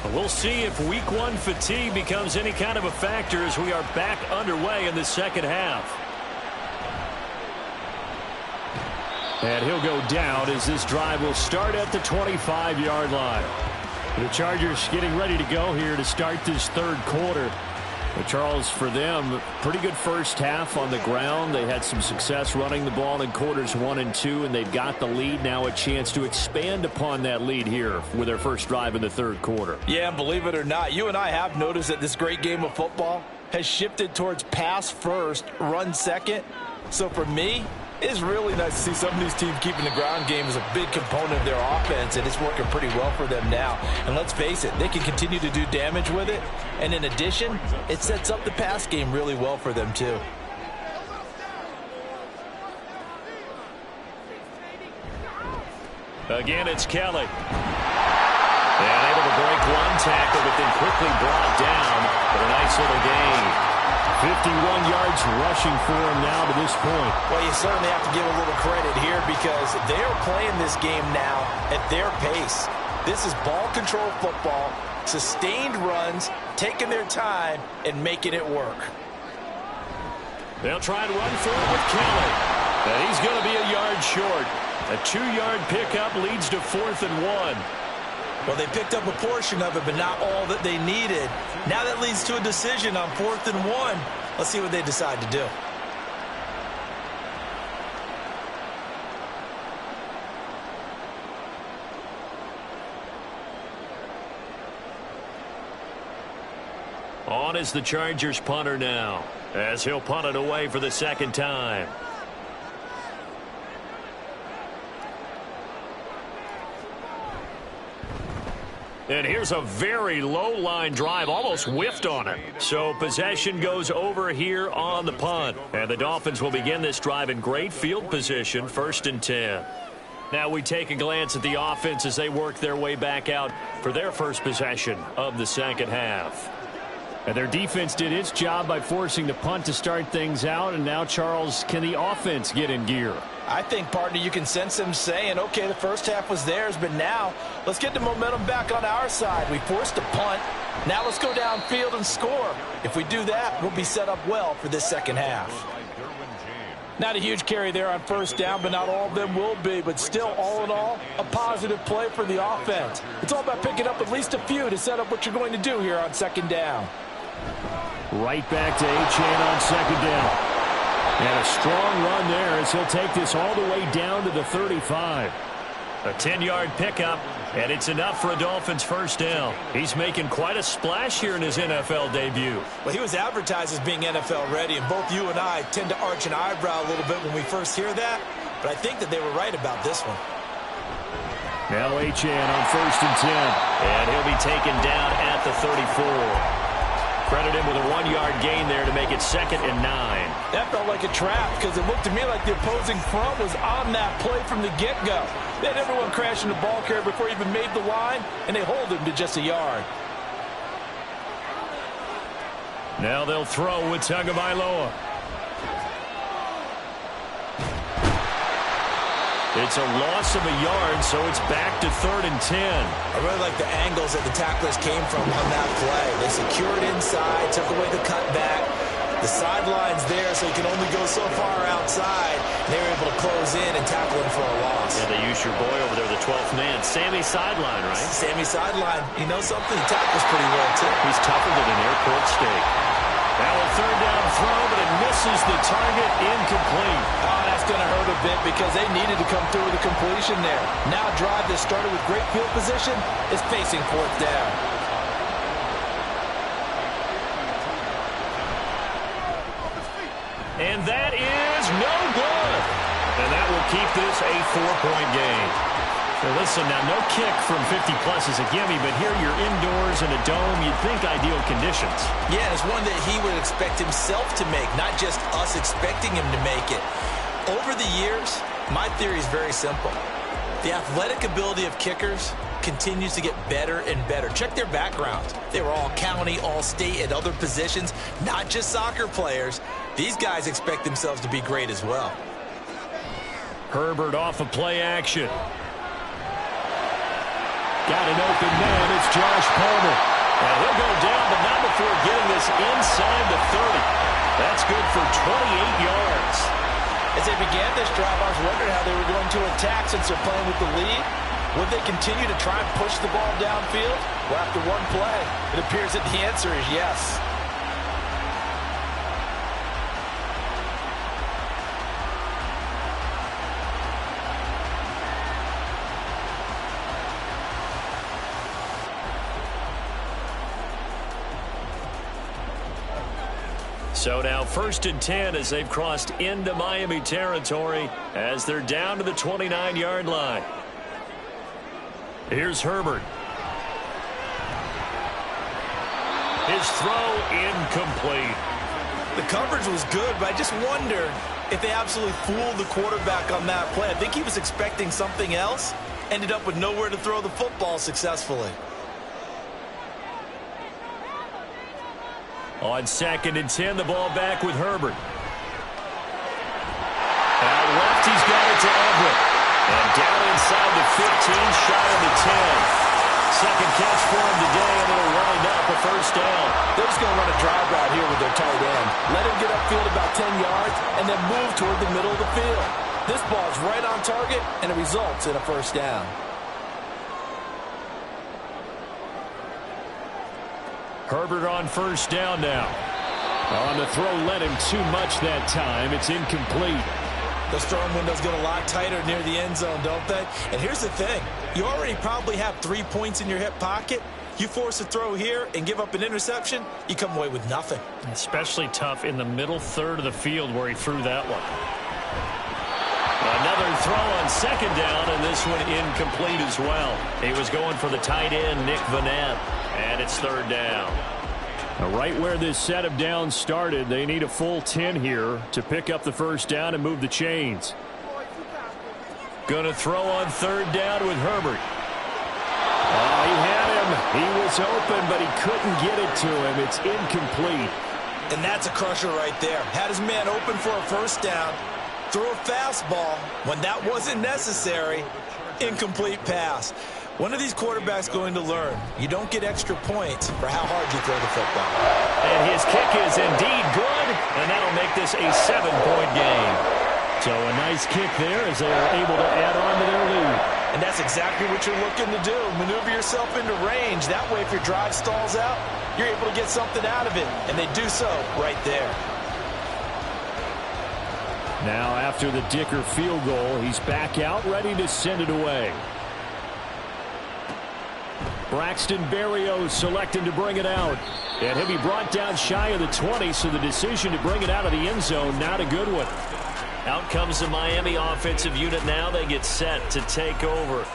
But we'll see if Week 1 fatigue becomes any kind of a factor as we are back underway in the second half. And he'll go down as this drive will start at the 25-yard line. The Chargers getting ready to go here to start this third quarter. But Charles, for them, pretty good first half on the ground. They had some success running the ball in quarters 1 and 2, and they've got the lead. Now a chance to expand upon that lead here with their first drive in the third quarter. Yeah, and believe it or not, you and I have noticed that this great game of football has shifted towards pass first, run second. So for me, it's really nice to see some of these teams keeping the ground game as a big component of their offense, and it's working pretty well for them now. And let's face it, they can continue to do damage with it. And in addition, it sets up the pass game really well for them too. Again, it's Kelly. And able to break one tackle, but then quickly brought down for a nice little gain. 51 yards rushing for him now to this point. Well, you certainly have to give a little credit here because they're playing this game now at their pace. This is ball control football, sustained runs, taking their time, and making it work. They'll try and run for it with Kelly. And he's going to be a yard short. A 2-yard pickup leads to 4th and 1. Well, they picked up a portion of it, but not all that they needed. Now that leads to a decision on 4th and 1. Let's see what they decide to do. On is the Chargers punter now, as he'll punt it away for the second time. And here's a very low line drive, almost whiffed on it. So possession goes over here on the punt. And the Dolphins will begin this drive in great field position, 1st and 10. Now we take a glance at the offense as they work their way back out for their first possession of the second half. And their defense did its job by forcing the punt to start things out. And now, Charles, can the offense get in gear? I think, partner, you can sense them saying, okay, the first half was theirs, but now let's get the momentum back on our side. We forced a punt. Now let's go downfield and score. If we do that, we'll be set up well for this second half. Not a huge carry there on first down, but not all of them will be. But still, all in all, a positive play for the offense. It's all about picking up at least a few to set up what you're going to do here on second down. Right back to Achane on second down. And a strong run there as he'll take this all the way down to the 35. A 10-yard pickup, and it's enough for a Dolphins first down. He's making quite a splash here in his NFL debut. Well, he was advertised as being NFL ready, and both you and I tend to arch an eyebrow a little bit when we first hear that, but I think that they were right about this one. Now Achane on 1st and 10. And he'll be taken down at the 34. Credit him with a 1-yard gain there to make it 2nd and 9. That felt like a trap because it looked to me like the opposing front was on that play from the get-go. They had everyone crashing the ball carrier before he even made the line, and they hold him to just a yard. Now they'll throw with Tagovailoa. It's a loss of a yard, so it's back to 3rd and 10. I really like the angles that the tacklers came from on that play. They secured inside, took away the cutback. The sideline's there, so he can only go so far outside. They were able to close in and tackle him for a loss. Yeah, they used your boy over there, the 12th man. Sammy Sideline, right? Sammy Sideline. You know something? He tackles pretty well, too. He's tougher than an airport steak. Now a 3rd down throw, but it misses the target, incomplete. Oh, that's going to hurt a bit because they needed to come through with a completion there. Now a drive that started with great field position is facing 4th down. And that is no good. And that will keep this a 4-point game. Now listen, now no kick from 50-plus is a gimme, but here you're indoors in a dome. You'd think ideal conditions. Yeah, it's one that he would expect himself to make, not just us expecting him to make it. Over the years, my theory is very simple. The athletic ability of kickers continues to get better and better. Check their backgrounds. They were all county, all state, at other positions, not just soccer players. These guys expect themselves to be great as well. Herbert off of play action. Got an open man. It's Josh Palmer. And he'll go down, but not before getting this inside the 30. That's good for 28 yards. As they began this drive, I was wondering how they were going to attack since they're playing with the lead. Would they continue to try and push the ball downfield? Well, after one play, it appears that the answer is yes. So now 1st and 10 as they've crossed into Miami territory as they're down to the 29-yard line. Here's Herbert. His throw incomplete. The coverage was good, but I just wonder if they absolutely fooled the quarterback on that play. I think he was expecting something else, ended up with nowhere to throw the football successfully. On 2nd and 10, the ball back with Herbert. Out left, he's got it to Everett. And down inside the 15, shy of the 10. Second catch for him today, and it'll wind up a first down. They're just going to run a drive route here with their tight end. Let him get upfield about 10 yards, and then move toward the middle of the field. This ball's right on target, and it results in a first down. Herbert on first down now. On the throw, led him too much that time. It's incomplete. Those throwing windows get a lot tighter near the end zone, don't they? And here's the thing. You already probably have 3 points in your hip pocket. You force a throw here and give up an interception, you come away with nothing. Especially tough in the middle third of the field where he threw that one. Another throw on 2nd down, and this one incomplete as well. He was going for the tight end, Nick Vanette, and it's 3rd down. Right where this set of downs started, they need a full 10 here to pick up the first down and move the chains. Going to throw on 3rd down with Herbert. Oh, he had him. He was open, but he couldn't get it to him. It's incomplete. And that's a crusher right there. Had his man open for a first down. Threw a fastball when that wasn't necessary. Incomplete pass. When are these quarterbacks going to learn? You don't get extra points for how hard you throw the football. And his kick is indeed good, and that'll make this a 7-point game. So a nice kick there as they are able to add on to their lead. And that's exactly what you're looking to do. Maneuver yourself into range. That way, if your drive stalls out, you're able to get something out of it. And they do so right there. Now, after the Dicker field goal, he's back out, ready to send it away. Braxton Berrios selecting to bring it out. And he'll be brought down shy of the 20, so the decision to bring it out of the end zone, not a good one. Out comes the Miami offensive unit now. They get set to take over.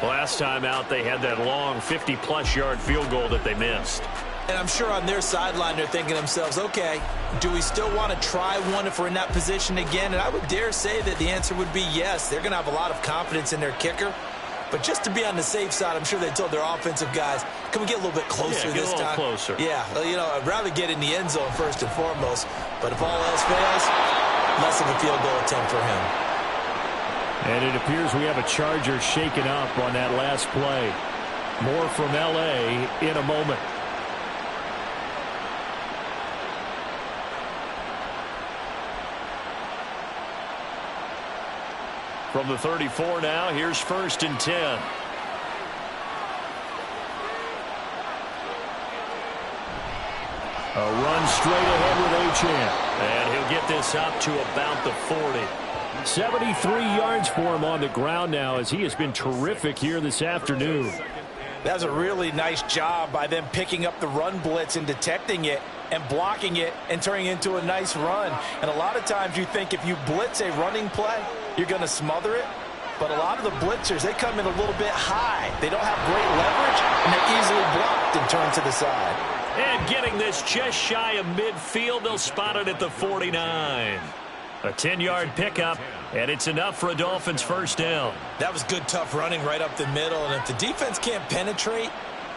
Last time out, they had that long 50-plus yard field goal that they missed. And I'm sure on their sideline, they're thinking to themselves, okay, do we still want to try one if we're in that position again? And I would dare say that the answer would be yes. They're going to have a lot of confidence in their kicker. But just to be on the safe side, I'm sure they told their offensive guys, can we get a little bit closer this time? Closer. Yeah, well, you know, I'd rather get in the end zone first and foremost. But if all else fails, less of a field goal attempt for him. And it appears we have a Charger shaken up on that last play. More from L.A. in a moment. From the 34 now, here's 1st and 10. A run straight ahead with Achane. And he'll get this up to about the 40. 73 yards for him on the ground now as he has been terrific here this afternoon. That's a really nice job by them picking up the run blitz and detecting it and blocking it and turning it into a nice run. And a lot of times you think if you blitz a running play, you're going to smother it. But a lot of the blitzers, they come in a little bit high. They don't have great leverage, and they're easily blocked and turned to the side. And getting this just shy of midfield, they'll spot it at the 49. A 10-yard pickup, and it's enough for a Dolphins first down. That was good, tough running right up the middle. And if the defense can't penetrate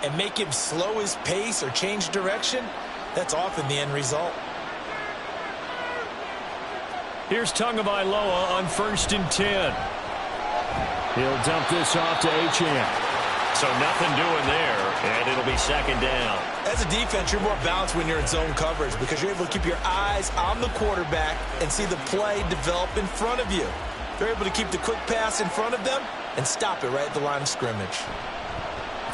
and make him slow his pace or change direction, that's often the end result. Here's Tagovailoa on 1st and 10. He'll dump this off to Achane. So nothing doing there, and it'll be 2nd down. As a defense, you're more balanced when you're in zone coverage because you're able to keep your eyes on the quarterback and see the play develop in front of you. They're able to keep the quick pass in front of them and stop it right at the line of scrimmage.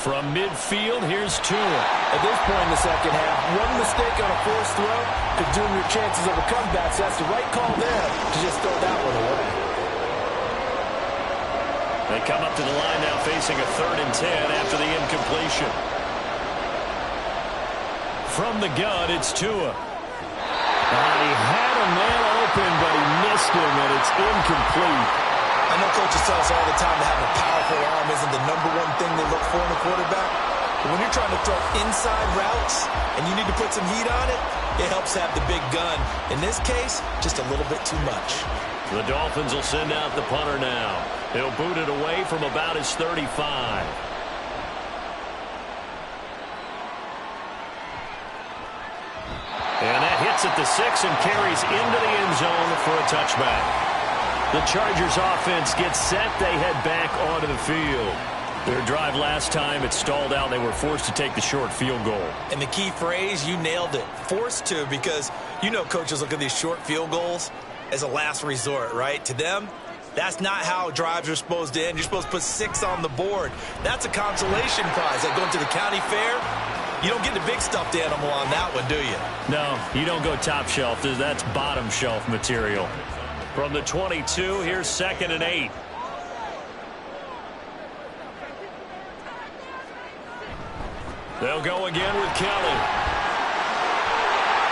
From midfield, here's Tua. At this point in the second half, one mistake on a forced throw could doom your chances of a comeback, so that's the right call there to just throw that one away. They come up to the line now facing a 3rd and 10 after the incompletion. From the gun, it's Tua. He had a man open, but he missed him, and it's incomplete. I know coaches tell us all the time that having a powerful arm isn't the #1 thing they look for in a quarterback. But when you're trying to throw inside routes and you need to put some heat on it, it helps have the big gun. In this case, just a little bit too much. The Dolphins will send out the punter now. He'll boot it away from about his 35. And that hits at the 6 and carries into the end zone for a touchback. The Chargers offense gets set. They head back onto the field. Their drive last time, it stalled out. They were forced to take the short field goal. And the key phrase, you nailed it. Forced to, because you know coaches look at these short field goals as a last resort, right? To them, that's not how drives are supposed to end. You're supposed to put 6 on the board. That's a consolation prize. Like going to the county fair, you don't get the big stuffed animal on that one, do you? No, you don't go top shelf. That's bottom shelf material. From the 22, here's 2nd and 8. They'll go again with Kelly.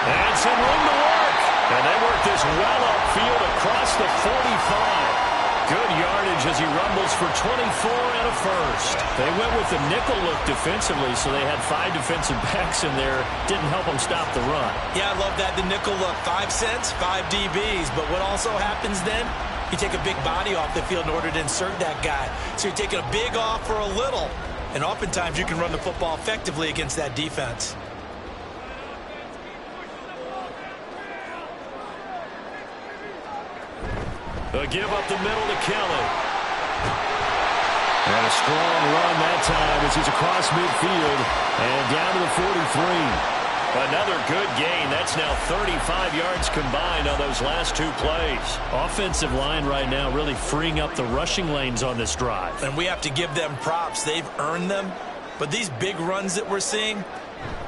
And some room to work. And they work this well upfield across the 45. Good yardage as he rumbles for 24 and a first. They went with the nickel look defensively, so they had 5 defensive backs in there. Didn't help them stop the run. Yeah, I love that, the nickel look. 5 cents, 5 DBs. But what also happens then, you take a big body off the field in order to insert that guy. So you're taking a big off for a little. And oftentimes you can run the football effectively against that defense. A give up the middle to Kelly. And a strong run that time as he's across midfield and down to the 43. Another good gain. That's now 35 yards combined on those last 2 plays. Offensive line right now really freeing up the rushing lanes on this drive. And we have to give them props. They've earned them. But these big runs that we're seeing,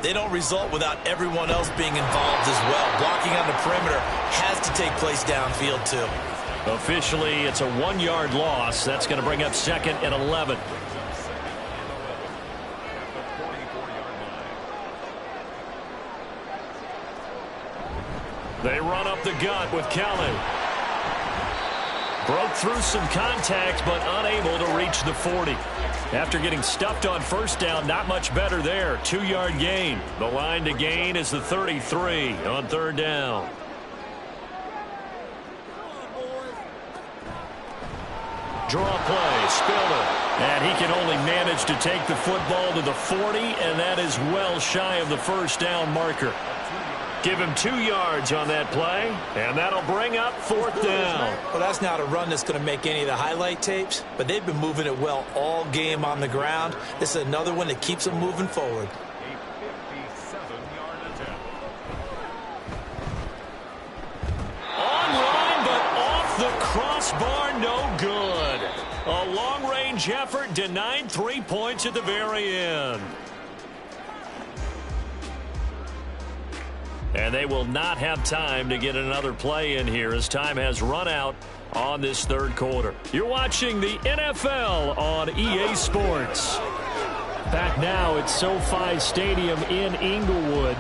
they don't result without everyone else being involved as well. Blocking on the perimeter has to take place downfield too. Officially, it's a 1-yard loss. That's going to bring up 2nd and 11. They run up the gut with Kelly. Broke through some contact, but unable to reach the 40. After getting stuffed on 1st down, not much better there. 2-yard gain. The line to gain is the 33 on 3rd down. Draw play, Spiller. And he can only manage to take the football to the 40, and that is well shy of the 1st down marker. Give him 2 yards on that play, and that'll bring up 4th down. Well, that's not a run that's going to make any of the highlight tapes, but they've been moving it well all game on the ground. This is another one that keeps them moving forward. Online, but off the crossbar, no good. A long-range effort denied 3 points at the very end. And they will not have time to get another play in here as time has run out on this 3rd quarter. You're watching the NFL on EA Sports. Back now at SoFi Stadium in Inglewood.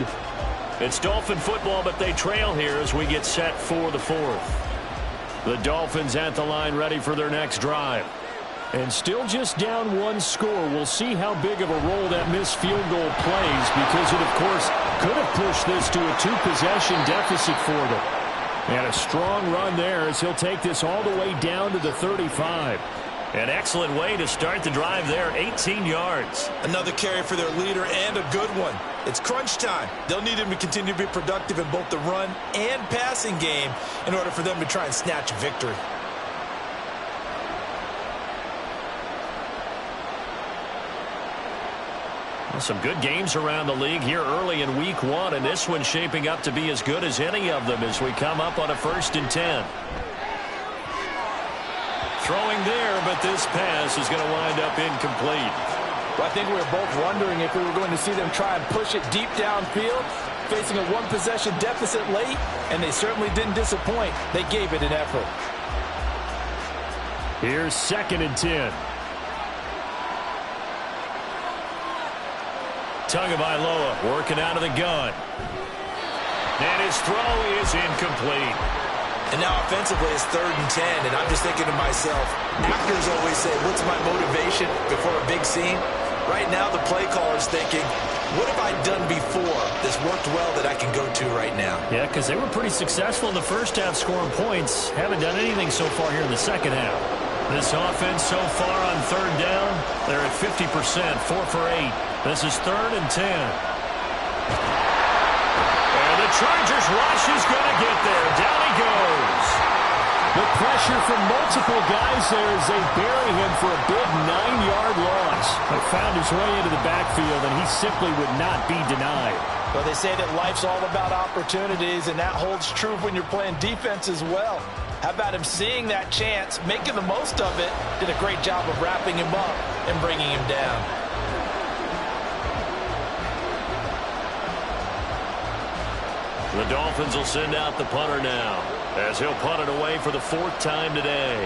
It's Dolphin football, but they trail here as we get set for the 4th. The Dolphins at the line ready for their next drive. And still just down 1 score. We'll see how big of a role that missed field goal plays, because it, of course, could have pushed this to a 2-possession deficit for them. And a strong run there as he'll take this all the way down to the 35. An excellent way to start the drive there, 18 yards. Another carry for their leader and a good one. It's crunch time. They'll need him to continue to be productive in both the run and passing game in order for them to try and snatch a victory. Some good games around the league here early in week 1, and this one's shaping up to be as good as any of them as we come up on a 1st and 10. Throwing there, but this pass is going to wind up incomplete. Well, I think we were both wondering if we were going to see them try and push it deep downfield, facing a one-possession deficit late, and they certainly didn't disappoint. They gave it an effort. Here's 2nd and 10. Tagovailoa working out of the gun. And his throw is incomplete. And now offensively it's 3rd and 10, and I'm just thinking to myself, actors always say, what's my motivation before a big scene? Right now the play caller's thinking, what have I done before that's worked well that I can go to right now? Yeah, because they were pretty successful in the first half scoring points. Haven't done anything so far here in the second half. This offense so far on 3rd down, they're at 50%, 4 for 8. This is 3rd and 10. And the Chargers rush is going to get there. Down he goes. The pressure from multiple guys there as they bury him for a big 9-yard loss. They found his way into the backfield, and he simply would not be denied. Well, they say that life's all about opportunities, and that holds true when you're playing defense as well. How about him seeing that chance, making the most of it, did a great job of wrapping him up and bringing him down. The Dolphins will send out the punter now, as he'll punt it away for the 4th time today.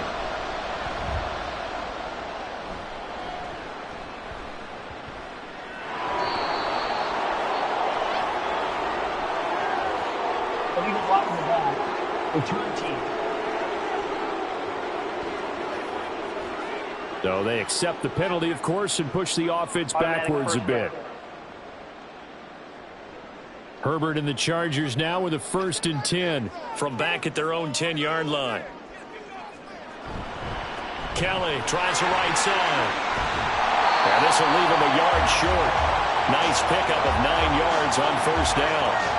Return team. So they accept the penalty, of course, and push the offense backwards a bit. Herbert and the Chargers now with a 1st and 10 from back at their own 10-yard line. Kelly tries the right side. And this will leave him a yard short. Nice pickup of 9 yards on 1st down.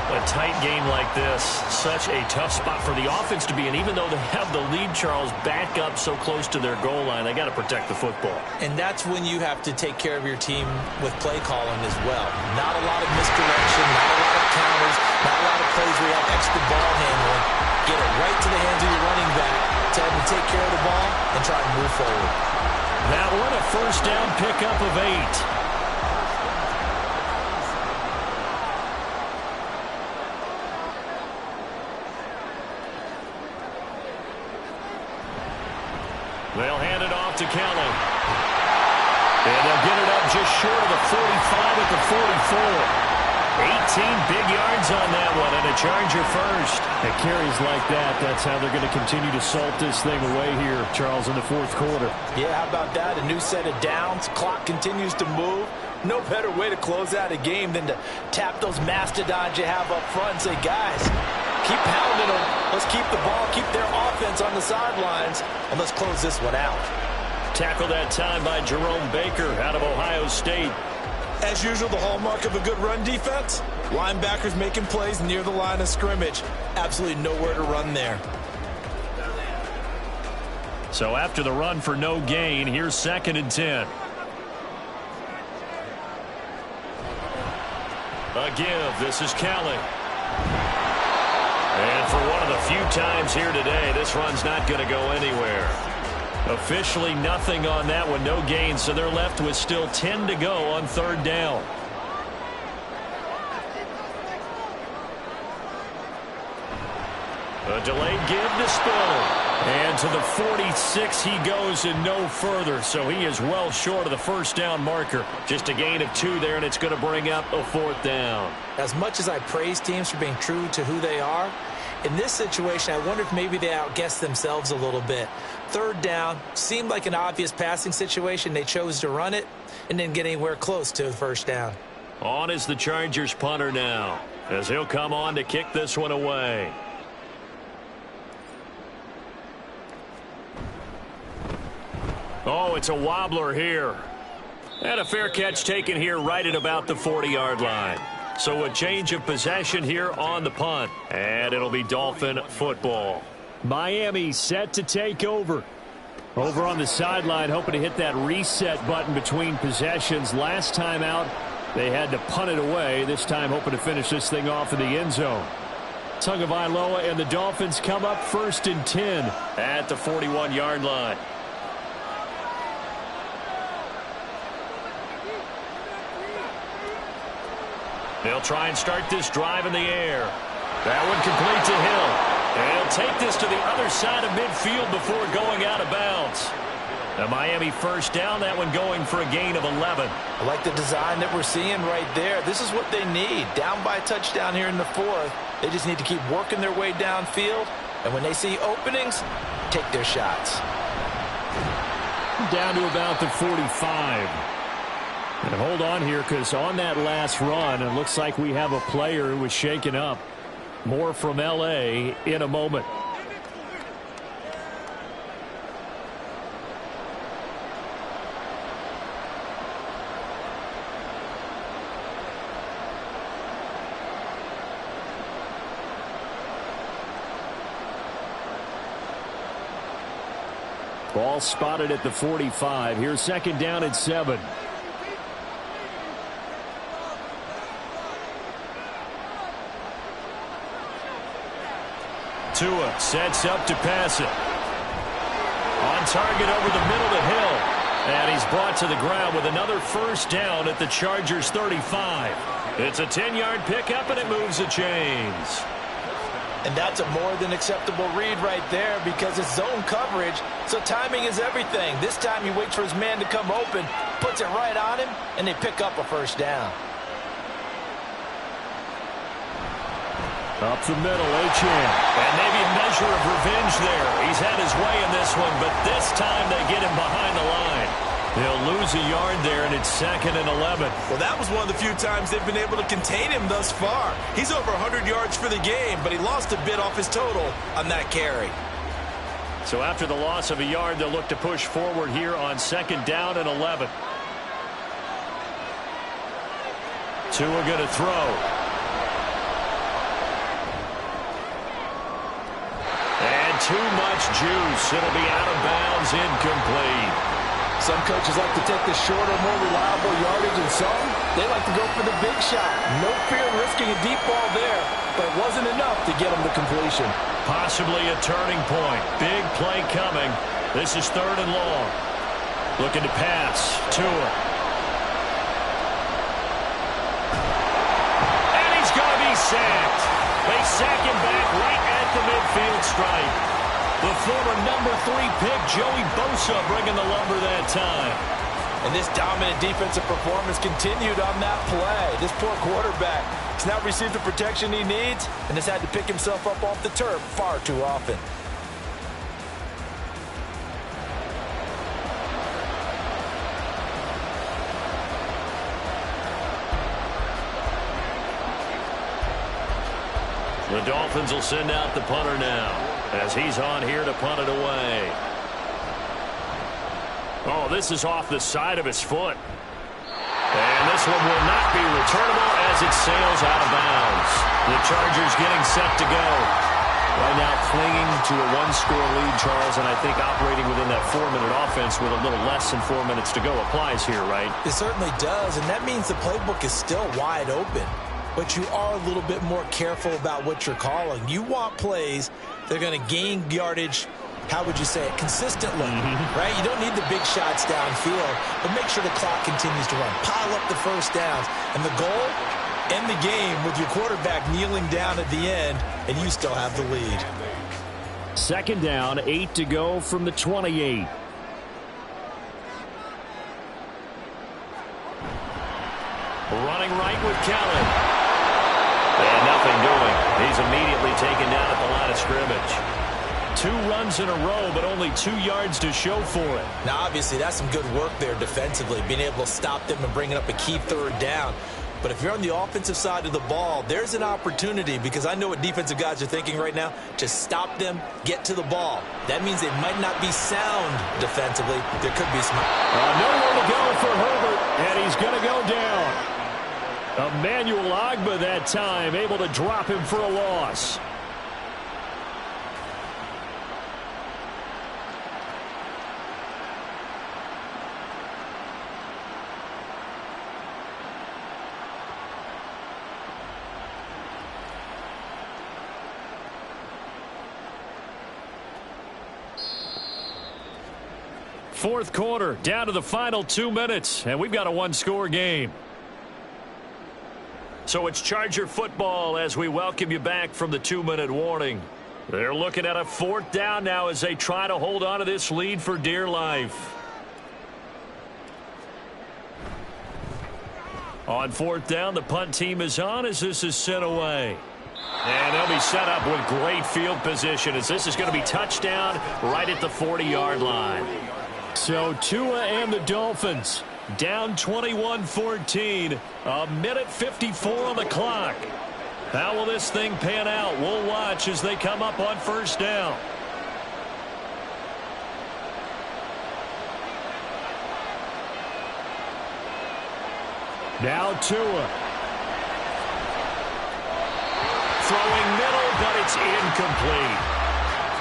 A tight game like this, such a tough spot for the offense to be in. Even though they have the lead, Charles, back up so close to their goal line, they got to protect the football. And that's when you have to take care of your team with play calling as well. Not a lot of misdirection, not a lot of counters, not a lot of plays where you have extra ball handling. Get it right to the hands of your running back, tell him to take care of the ball, and try and move forward. That one a 1st down pickup of 8. They'll hand it off to Kelly. And they'll get it up just short of the 45 at the 44. 18 big yards on that one, and a Charger first. At carries like that, that's how they're going to continue to salt this thing away here, Charles, in the 4th quarter. Yeah, how about that? A new set of downs. Clock continues to move. No better way to close out a game than to tap those mastodons you have up front and say, guys, keep pounding them. Let's keep the ball, keep their offense on the sidelines, and let's close this one out. Tackled that time by Jerome Baker out of Ohio State. As usual, the hallmark of a good run defense, linebackers making plays near the line of scrimmage. Absolutely nowhere to run there. So after the run for no gain, here's 2nd and 10. A give. This is Kelly. And for one of the few times here today, this run's not going to go anywhere. Officially nothing on that one, no gain, so they're left with still 10 to go on 3rd down. A delayed give to Spiller. And to the 46 he goes and no further, so he is well short of the 1st down marker. Just a gain of 2 there, and it's going to bring up a 4th down. As much as I praise teams for being true to who they are, in this situation, I wonder if maybe they outguessed themselves a little bit. 3rd down seemed like an obvious passing situation. They chose to run it and didn't get anywhere close to the 1st down. On is the Chargers punter now, as he'll come on to kick this one away. It's a wobbler here. And a fair catch taken here right at about the 40-yard line. So a change of possession here on the punt. And it'll be Dolphin football. Miami set to take over. Over on the sideline, hoping to hit that reset button between possessions. Last time out, they had to punt it away. This time hoping to finish this thing off in the end zone. Tagovailoa and the Dolphins come up 1st and 10 at the 41-yard line. They'll try and start this drive in the air. That one complete to Hill. And he'll take this to the other side of midfield before going out of bounds. A Miami first down, that one going for a gain of 11. I like the design that we're seeing right there. This is what they need. Down by a touchdown here in the 4th. They just need to keep working their way downfield. And when they see openings, take their shots. Down to about the 45. And hold on here, because on that last run, it looks like we have a player who was shaken up. More from L.A. in a moment. Ball spotted at the 45. Here's 2nd down and 7. Tua sets up to pass it. On target over the middle to Hill. And he's brought to the ground with another first down at the Chargers' 35. It's a 10-yard pickup, and it moves the chains. And that's a more than acceptable read right there because it's zone coverage, so timing is everything. This time he waits for his man to come open, puts it right on him, and they pick up a first down. Up the middle, Achane. And maybe a measure of revenge there. He's had his way in this one, but this time they get him behind the line. They'll lose a yard there, and it's 2nd and 11. Well, that was one of the few times they've been able to contain him thus far. He's over 100 yards for the game, but he lost a bit off his total on that carry. So after the loss of a yard, they'll look to push forward here on 2nd down and 11. Tua going to throw. And too much juice. It'll be out of bounds, incomplete. Some coaches like to take the shorter, more reliable yardage, and some, they like to go for the big shot. No fear in risking a deep ball there, but it wasn't enough to get them to completion. Possibly a turning point. Big play coming. This is 3rd and long. Looking to pass. Tua. And he's going to be sacked. They sack him back right at the midfield stripe. The former number 3 pick, Joey Bosa, bringing the lumber that time. And this dominant defensive performance continued on that play. This poor quarterback has now received the protection he needs and has had to pick himself up off the turf far too often. The Dolphins will send out the punter now as he's on here to punt it away. Oh, this is off the side of his foot. And this one will not be returnable as it sails out of bounds. The Chargers getting set to go. Right now clinging to a 1-score lead, Charles, and I think operating within that 4-minute offense with a little less than 4 minutes to go applies here, right? It certainly does, and that means the playbook is still wide open. But you are a little bit more careful about what you're calling. You want plays that are going to gain yardage, how would you say it, consistently, right? You don't need the big shots downfield, but make sure the clock continues to run. Pile up the first downs. And the goal, end the game with your quarterback kneeling down at the end, and you still have the lead. 2nd down, 8 to go from the 28. Running right with Kelly. And nothing doing. He's immediately taken down at the line of scrimmage. 2 runs in a row, but only 2 yards to show for it. Now, obviously, that's some good work there defensively, being able to stop them and bringing up a key 3rd down. But if you're on the offensive side of the ball, there's an opportunity, because I know what defensive guys are thinking right now. Just stop them, get to the ball. That means they might not be sound defensively. There could be some. Nowhere to go for Herbert, and he's going to go down. Emmanuel Ogbah that time, able to drop him for a loss. Fourth quarter, down to the final 2 minutes, and we've got a one-score game. So it's Charger football as we welcome you back from the 2-minute warning. They're looking at a fourth down now as they try to hold on to this lead for dear life. On fourth down, the punt team is on as this is sent away. And they'll be set up with great field position as this is going to be touchdown right at the 40-yard line. So Tua and the Dolphins down 21-14, a minute 54 on the clock. How will this thing pan out? We'll watch as they come up on first down. Now Tua. Throwing middle, but it's incomplete.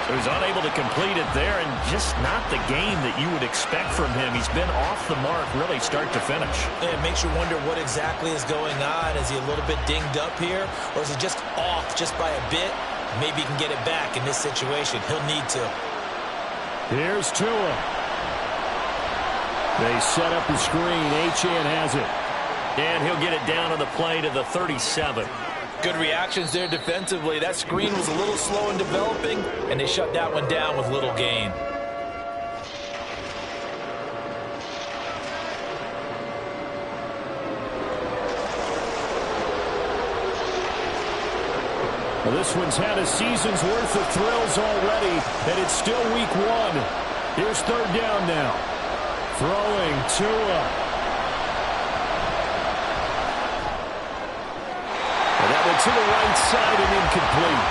He was unable to complete it there, and just not the game that you would expect from him. He's been off the mark really start to finish. It makes you wonder what exactly is going on. Is he a little bit dinged up here, or is he just off just by a bit? Maybe he can get it back in this situation. He'll need to. Here's Tua. They set up the screen. Achane has it. And he'll get it down on the play to the 37. Good reactions there defensively. That screen was a little slow in developing, and they shut that one down with little gain. Well, this one's had a season's worth of thrills already, and it's still week one. Here's third down now. Throwing Tua. To the right side and incomplete.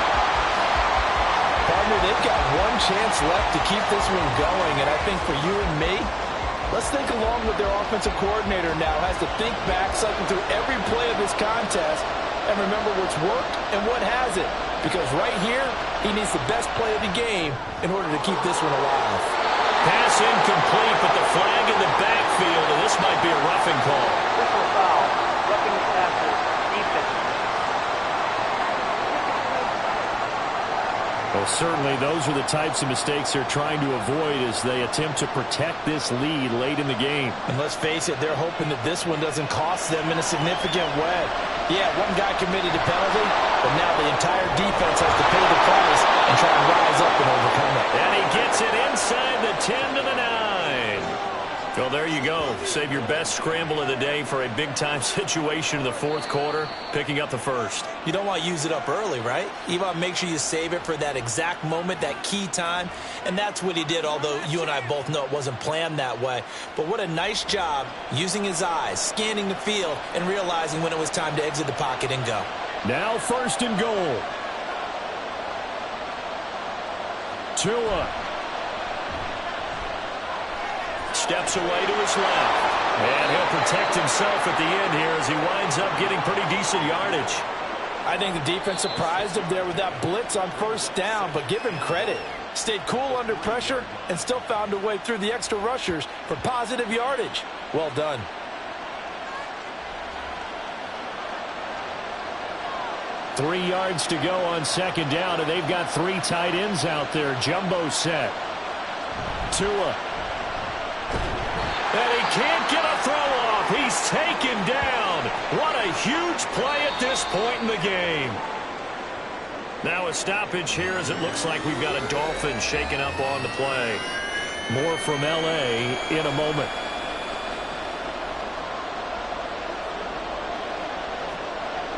Partner, they've got one chance left to keep this one going, and I think for you and me, let's think along with their offensive coordinator now. Has to think back, cycle through every play of this contest, and remember what's worked and what hasn't. Because right here, he needs the best play of the game in order to keep this one alive. Pass incomplete, but the flag in the backfield, and this might be a roughing call. Personal foul, roughing the passer, defense. Well, certainly those are the types of mistakes they're trying to avoid as they attempt to protect this lead late in the game. And let's face it, they're hoping that this one doesn't cost them in a significant way. Yeah, one guy committed a penalty, but now the entire defense has to pay the price and try and rise up and overcome it. And he gets it inside the 10 to the 9. Well, there you go. Save your best scramble of the day for a big-time situation in the fourth quarter, picking up the first. You don't want to use it up early, right? You want to make sure you save it for that exact moment, that key time. And that's what he did, although you and I both know it wasn't planned that way. But what a nice job using his eyes, scanning the field, and realizing when it was time to exit the pocket and go. Now first and goal. Tua. Steps away to his left. And he'll protect himself at the end here as he winds up getting pretty decent yardage. I think the defense surprised him there with that blitz on first down, but give him credit. Stayed cool under pressure and still found a way through the extra rushers for positive yardage. Well done. Three yards to go on second down, and they've got three tight ends out there. Jumbo set. Tua. And he can't get a throw off. He's taken down. What a huge play at this point in the game. Now a stoppage here as it looks like we've got a Dolphins shaking up on the play. More from L.A. in a moment.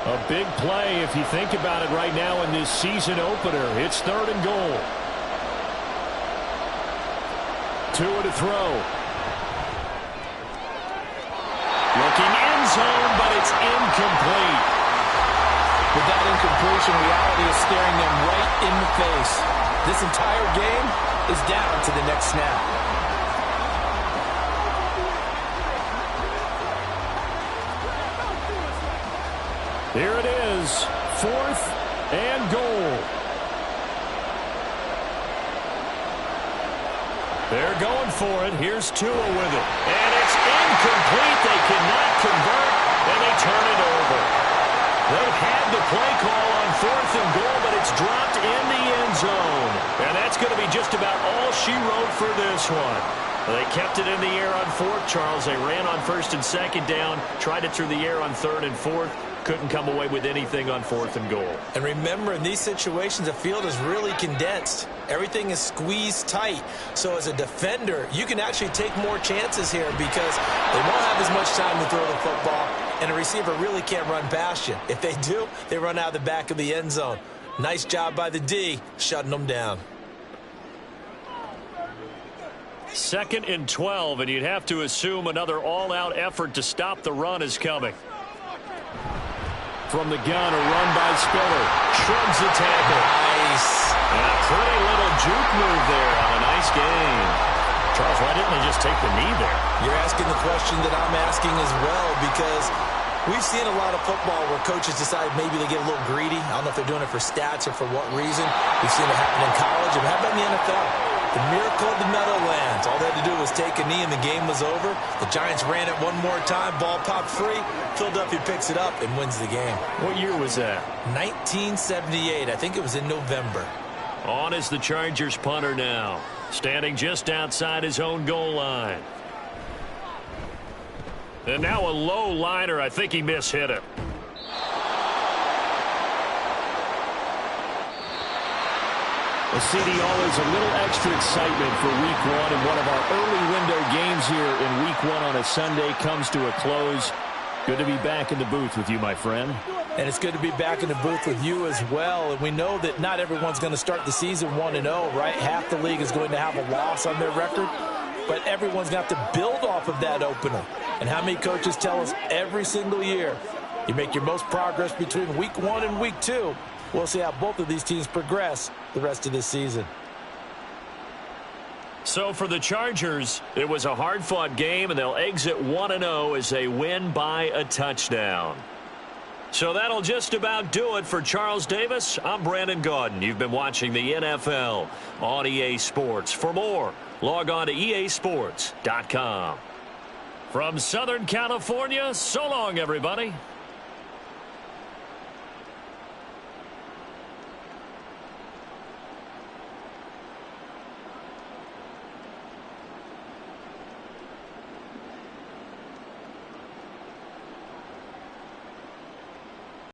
A big play if you think about it right now in this season opener. It's third and goal. Tua to throw. Looking end zone, but it's incomplete. With that incompletion, reality is staring them right in the face. This entire game is down to the next snap. Here it is, 4th and goal. They're going for it. Here's Tua with it. And it's incomplete. They cannot convert, and they turn it over. They had the play call on 4th and goal, but it's dropped in the end zone. And that's going to be just about all she wrote for this one. They kept it in the air on 4th, Charles. They ran on 1st and 2nd down, tried it through the air on 3rd and 4th. Couldn't come away with anything on 4th and goal. And remember, in these situations, the field is really condensed. Everything is squeezed tight. So as a defender, you can actually take more chances here because they won't have as much time to throw the football, and a receiver really can't run past you. If they do, they run out of the back of the end zone. Nice job by the D, shutting them down. 2nd and 12, and you'd have to assume another all-out effort to stop the run is coming. From the gun, a run by Spiller. Shrugs the tackle. Nice. And a pretty little juke move there on a nice game. Charles, why didn't they just take the knee there? You're asking the question that I'm asking as well, because we've seen a lot of football where coaches decide maybe they get a little greedy. I don't know if they're doing it for stats or for what reason. We've seen it happen in college. And how about in the NFL? The miracle of the Meadowlands. All they had to do was take a knee and the game was over. The Giants ran it one more time. Ball popped free. Philadelphia picks it up and wins the game. What year was that? 1978. I think it was in November. On is the Chargers punter now. Standing just outside his own goal line. And now a low liner. I think he mishit it. Well, CD, always a little extra excitement for Week 1, and one of our early window games here in Week 1 on a Sunday comes to a close. Good to be back in the booth with you, my friend. And it's good to be back in the booth with you as well. And we know that not everyone's going to start the season 1-0, right? Half the league is going to have a loss on their record, but everyone's going to have to build off of that opener. And how many coaches tell us every single year, you make your most progress between Week 1 and Week 2. We'll see how both of these teams progress the rest of this season. So for the Chargers, it was a hard-fought game, and they'll exit 1-0 as they win by a touchdown. So that'll just about do it for Charles Davis. I'm Brandon Gaudin. You've been watching the NFL on EA Sports. For more, log on to easports.com. From Southern California, so long, everybody.